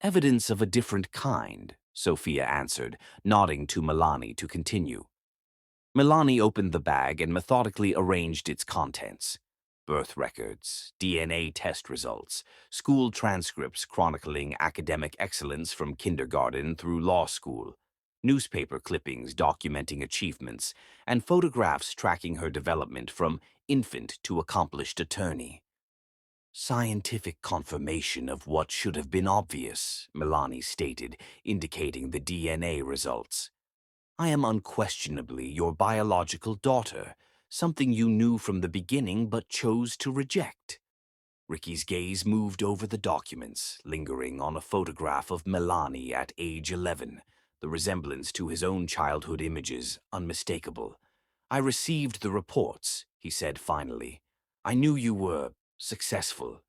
"Evidence of a different kind," Sophia answered, nodding to Milani to continue. Milani opened the bag and methodically arranged its contents. Birth records, DNA test results, school transcripts chronicling academic excellence from kindergarten through law school, newspaper clippings documenting achievements, and photographs tracking her development from infant to accomplished attorney. Scientific confirmation of what should have been obvious, Milani stated, indicating the DNA results. I am unquestionably your biological daughter, something you knew from the beginning but chose to reject. Ricky's gaze moved over the documents, lingering on a photograph of Milani at age 11, the resemblance to his own childhood images unmistakable. I received the reports, he said finally. I knew you were successful.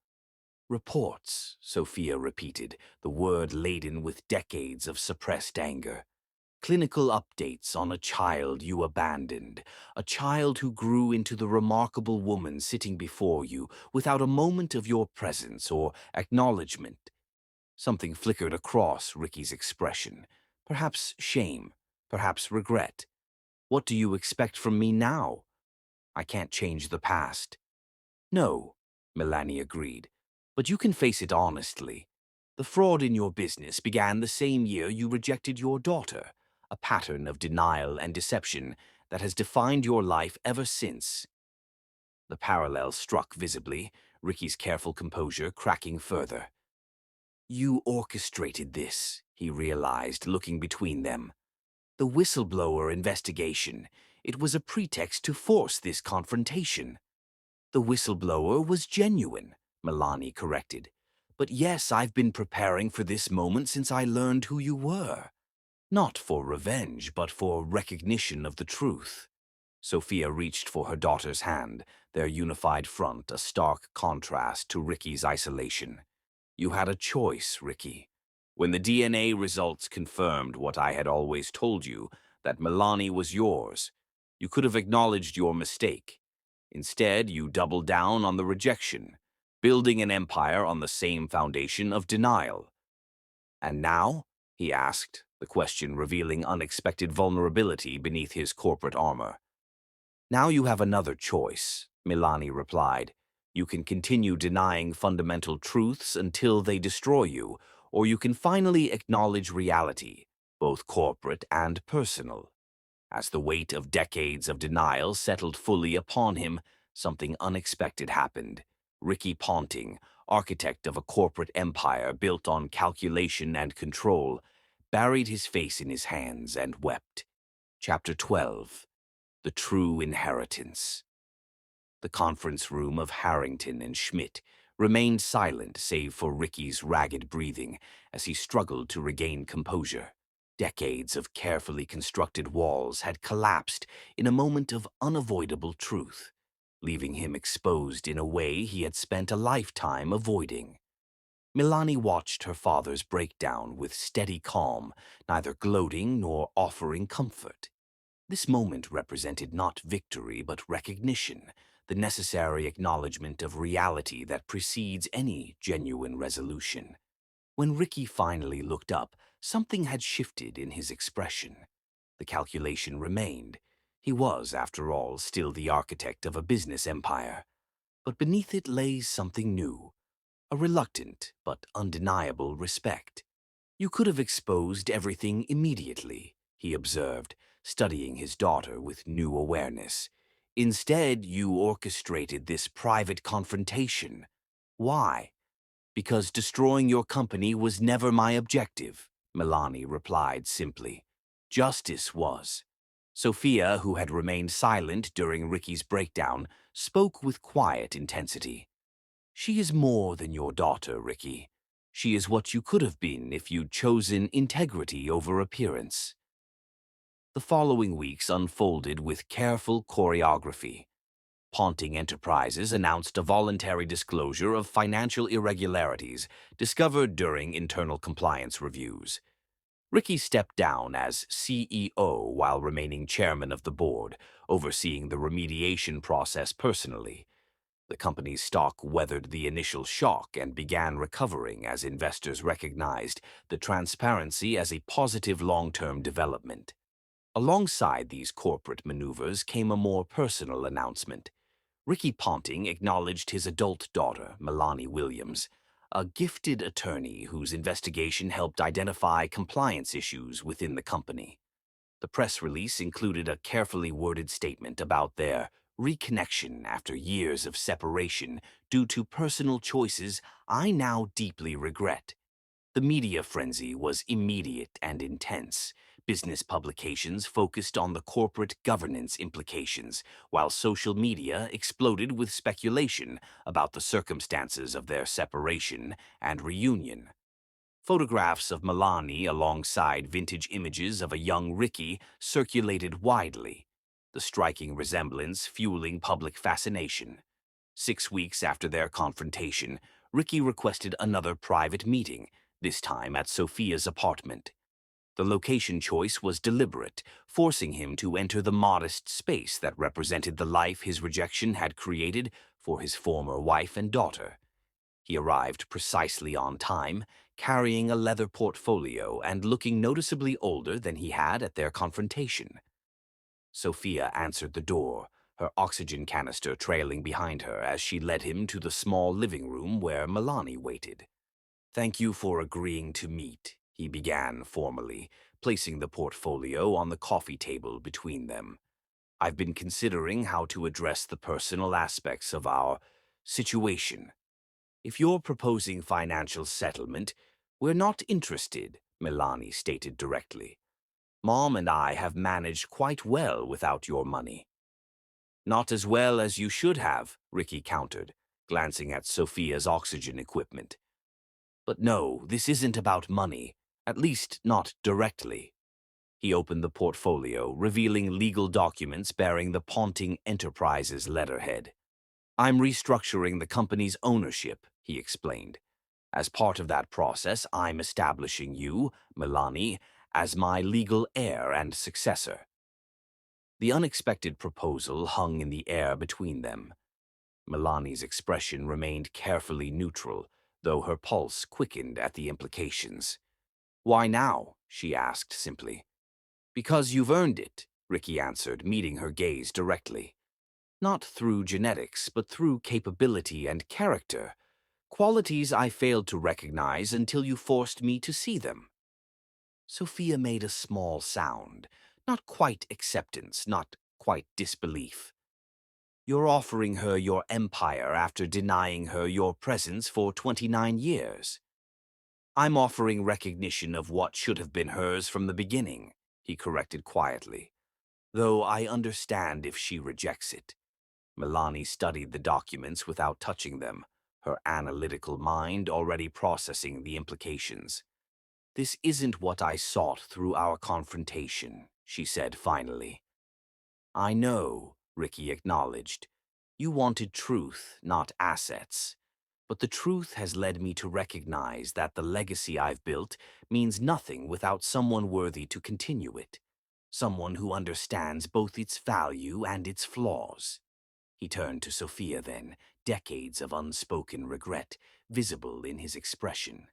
Reports, Sophia repeated, the word laden with decades of suppressed anger. Clinical updates on a child you abandoned, a child who grew into the remarkable woman sitting before you without a moment of your presence or acknowledgement. Something flickered across Ricky's expression. Perhaps shame, perhaps regret. What do you expect from me now? I can't change the past. No, Milani agreed, but you can face it honestly. The fraud in your business began the same year you rejected your daughter, a pattern of denial and deception that has defined your life ever since. The parallel struck visibly, Ricky's careful composure cracking further. You orchestrated this, he realized, looking between them. The whistleblower investigation, it was a pretext to force this confrontation. The whistleblower was genuine, Milani corrected. But yes, I've been preparing for this moment since I learned who you were. Not for revenge, but for recognition of the truth. Sophia reached for her daughter's hand, their unified front a stark contrast to Ricky's isolation. You had a choice, Ricky. When the DNA results confirmed what I had always told you, that Milani was yours, you could have acknowledged your mistake. Instead, you doubled down on the rejection, building an empire on the same foundation of denial. And now? He asked, the question revealing unexpected vulnerability beneath his corporate armor. Now you have another choice, Milani replied. You can continue denying fundamental truths until they destroy you, or you can finally acknowledge reality, both corporate and personal. As the weight of decades of denial settled fully upon him, something unexpected happened. Ricky Ponting, architect of a corporate empire built on calculation and control, buried his face in his hands and wept. Chapter 12. The True Inheritance. The conference room of Harrington and Schmidt remained silent save for Ricky's ragged breathing as he struggled to regain composure. Decades of carefully constructed walls had collapsed in a moment of unavoidable truth, leaving him exposed in a way he had spent a lifetime avoiding. Milani watched her father's breakdown with steady calm, neither gloating nor offering comfort. This moment represented not victory but recognition, the necessary acknowledgement of reality that precedes any genuine resolution. When Ricky finally looked up, something had shifted in his expression. The calculation remained. He was, after all, still the architect of a business empire. But beneath it lay something new, a reluctant but undeniable respect. You could have exposed everything immediately, he observed, studying his daughter with new awareness. Instead, you orchestrated this private confrontation. Why? Because destroying your company was never my objective, Milani replied simply. Justice was. Sophia, who had remained silent during Ricky's breakdown, spoke with quiet intensity. She is more than your daughter, Ricky. She is what you could have been if you'd chosen integrity over appearance. The following weeks unfolded with careful choreography. Ponting Enterprises announced a voluntary disclosure of financial irregularities discovered during internal compliance reviews. Ricky stepped down as CEO while remaining chairman of the board, overseeing the remediation process personally. The company's stock weathered the initial shock and began recovering as investors recognized the transparency as a positive long-term development. Alongside these corporate maneuvers came a more personal announcement. Ricky Ponting acknowledged his adult daughter, Melanie Williams, a gifted attorney whose investigation helped identify compliance issues within the company. The press release included a carefully worded statement about their reconnection after years of separation due to personal choices I now deeply regret. The media frenzy was immediate and intense. Business publications focused on the corporate governance implications, while social media exploded with speculation about the circumstances of their separation and reunion. Photographs of Milani alongside vintage images of a young Ricky circulated widely, the striking resemblance fueling public fascination. 6 weeks after their confrontation, Ricky requested another private meeting, this time at Sophia's apartment. The location choice was deliberate, forcing him to enter the modest space that represented the life his rejection had created for his former wife and daughter. He arrived precisely on time, carrying a leather portfolio and looking noticeably older than he had at their confrontation. Sophia answered the door, her oxygen canister trailing behind her as she led him to the small living room where Milani waited. "Thank you for agreeing to meet," he began formally, placing the portfolio on the coffee table between them. "I've been considering how to address the personal aspects of our situation. If you're proposing financial settlement, we're not interested," Milani stated directly. "Mom and I have managed quite well without your money." "Not as well as you should have," Ricky countered, glancing at Sophia's oxygen equipment. "But no, this isn't about money, at least not directly." He opened the portfolio, revealing legal documents bearing the Ponting Enterprises letterhead. "I'm restructuring the company's ownership," he explained. "As part of that process, I'm establishing you, Milani, as my legal heir and successor." The unexpected proposal hung in the air between them. Milani's expression remained carefully neutral, though her pulse quickened at the implications. "Why now?" she asked simply. "Because you've earned it," Ricky answered, meeting her gaze directly. "Not through genetics, but through capability and character. Qualities I failed to recognize until you forced me to see them." Sophia made a small sound, not quite acceptance, not quite disbelief. "You're offering her your empire after denying her your presence for 29 years. "I'm offering recognition of what should have been hers from the beginning," he corrected quietly. "Though I understand if she rejects it." Milani studied the documents without touching them, her analytical mind already processing the implications. "This isn't what I sought through our confrontation," she said finally. "I know," Ricky acknowledged. "You wanted truth, not assets. But the truth has led me to recognize that the legacy I've built means nothing without someone worthy to continue it. Someone who understands both its value and its flaws." He turned to Sophia then, decades of unspoken regret visible in his expression.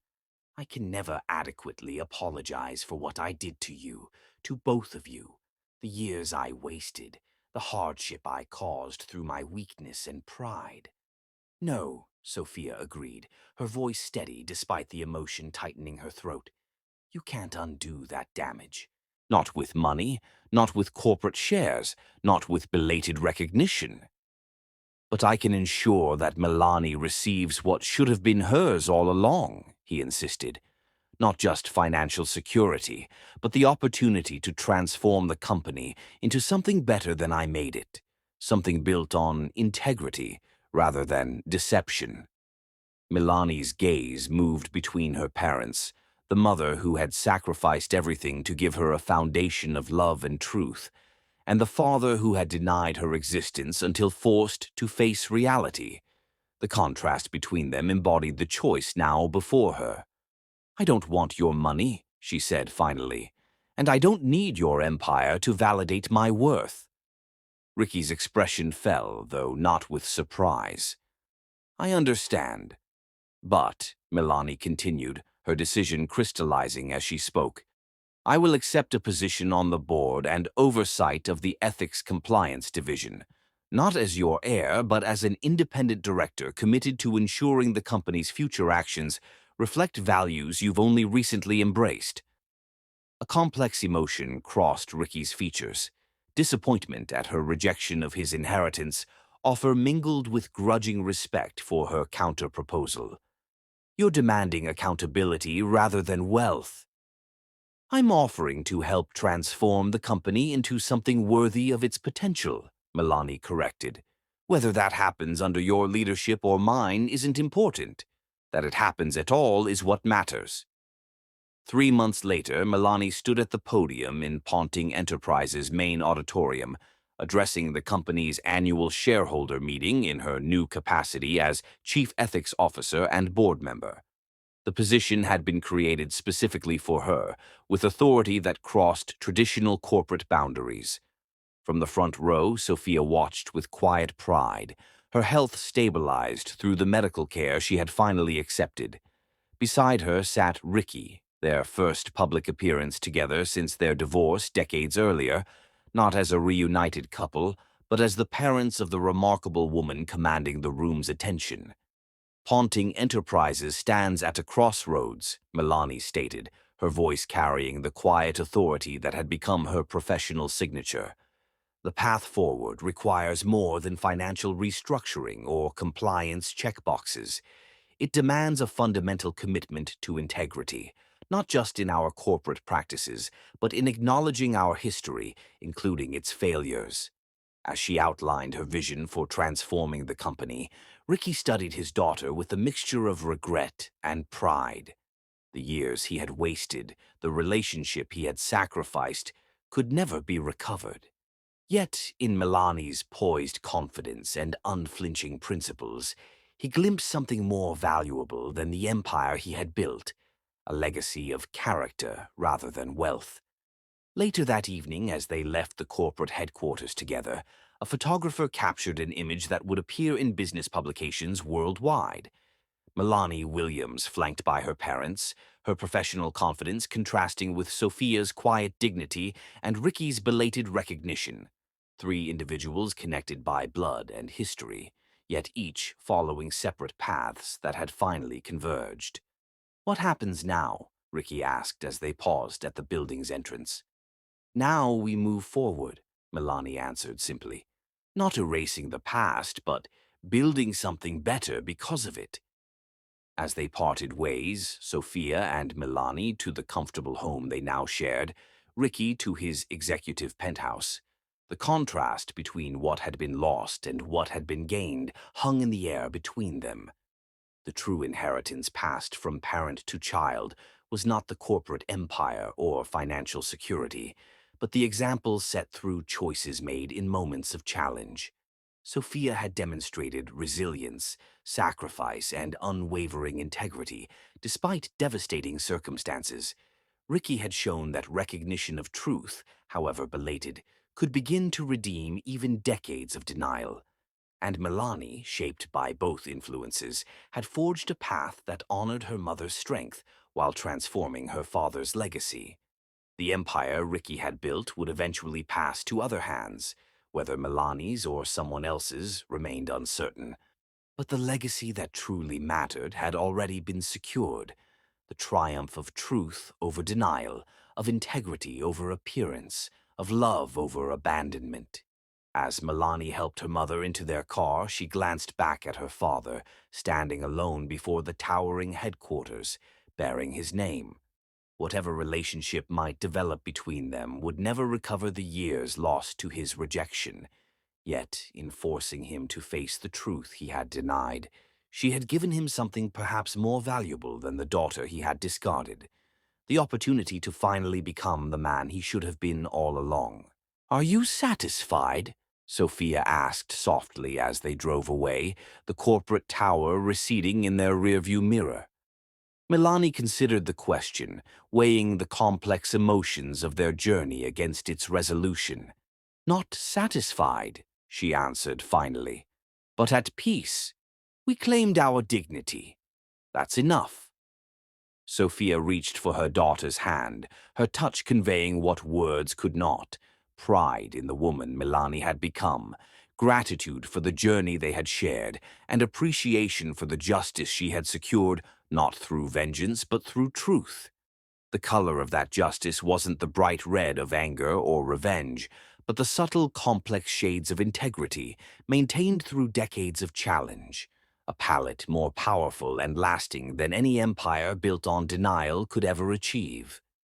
"I can never adequately apologize for what I did to you, to both of you. The years I wasted, the hardship I caused through my weakness and pride." "No," Sophia agreed, her voice steady despite the emotion tightening her throat. "You can't undo that damage. Not with money, not with corporate shares, not with belated recognition. But I can ensure that Milani receives what should have been hers all along," he insisted. "Not just financial security, but the opportunity to transform the company into something better than I made it. Something built on integrity rather than deception." Milani's gaze moved between her parents, the mother who had sacrificed everything to give her a foundation of love and truth, and the father who had denied her existence until forced to face reality. The contrast between them embodied the choice now before her. "I don't want your money," she said finally, "and I don't need your empire to validate my worth." Ricky's expression fell, though not with surprise. "I understand. But," Milani continued, her decision crystallizing as she spoke, "I will accept a position on the board and oversight of the Ethics Compliance Division. Not as your heir, but as an independent director committed to ensuring the company's future actions reflect values you've only recently embraced. A complex emotion crossed Ricky's features. Disappointment at her rejection of his inheritance offer mingled with grudging respect for her counter-proposal. You're demanding accountability rather than wealth. I'm offering to help transform the company into something worthy of its potential, Milani corrected. Whether that happens under your leadership or mine isn't important. That it happens at all is what matters. 3 months later, Milani stood at the podium in Ponting Enterprises' main auditorium, addressing the company's annual shareholder meeting in her new capacity as Chief Ethics Officer and board member. The position had been created specifically for her, with authority that crossed traditional corporate boundaries. From the front row, Sophia watched with quiet pride. Her health stabilized through the medical care she had finally accepted. Beside her sat Ricky, their first public appearance together since their divorce decades earlier, not as a reunited couple, but as the parents of the remarkable woman commanding the room's attention. Ponting Enterprises stands at a crossroads, Milani stated, her voice carrying the quiet authority that had become her professional signature. The path forward requires more than financial restructuring or compliance checkboxes. It demands a fundamental commitment to integrity, not just in our corporate practices, but in acknowledging our history, including its failures. As she outlined her vision for transforming the company, Ricky studied his daughter with a mixture of regret and pride. The years he had wasted, the relationship he had sacrificed, could never be recovered. Yet, in Milani's poised confidence and unflinching principles, he glimpsed something more valuable than the empire he had built, a legacy of character rather than wealth. Later that evening, as they left the corporate headquarters together, a photographer captured an image that would appear in business publications worldwide. Milani Williams, flanked by her parents, her professional confidence contrasting with Sophia's quiet dignity and Ricky's belated recognition. 3 individuals connected by blood and history, yet each following separate paths that had finally converged. "What happens now?" Ricky asked as they paused at the building's entrance. "Now we move forward," Milani answered simply. "Not erasing the past, but building something better because of it." As they parted ways, Sophia and Milani to the comfortable home they now shared, Ricky to his executive penthouse. The contrast between what had been lost and what had been gained hung in the air between them. The true inheritance passed from parent to child was not the corporate empire or financial security, but the examples set through choices made in moments of challenge. Sophia had demonstrated resilience, sacrifice, and unwavering integrity, despite devastating circumstances. Ricky had shown that recognition of truth, however belated, could begin to redeem even decades of denial. And Milani, shaped by both influences, had forged a path that honored her mother's strength while transforming her father's legacy. The empire Ricky had built would eventually pass to other hands, whether Milani's or someone else's remained uncertain. But the legacy that truly mattered had already been secured, the triumph of truth over denial, of integrity over appearance, of love over abandonment. As Milani helped her mother into their car, she glanced back at her father, standing alone before the towering headquarters, bearing his name. Whatever relationship might develop between them would never recover the years lost to his rejection. Yet, in forcing him to face the truth he had denied, she had given him something perhaps more valuable than the daughter he had discarded, the opportunity to finally become the man he should have been all along. "Are you satisfied?" Sophia asked softly as they drove away, the corporate tower receding in their rearview mirror. Milani considered the question, weighing the complex emotions of their journey against its resolution. "Not satisfied," she answered finally, "but at peace. We claimed our dignity. That's enough." Sophia reached for her daughter's hand, her touch conveying what words could not: pride in the woman Milani had become, gratitude for the journey they had shared, and appreciation for the justice she had secured, not through vengeance, but through truth. The color of that justice wasn't the bright red of anger or revenge, but the subtle, complex shades of integrity maintained through decades of challenge, a palette more powerful and lasting than any empire built on denial could ever achieve.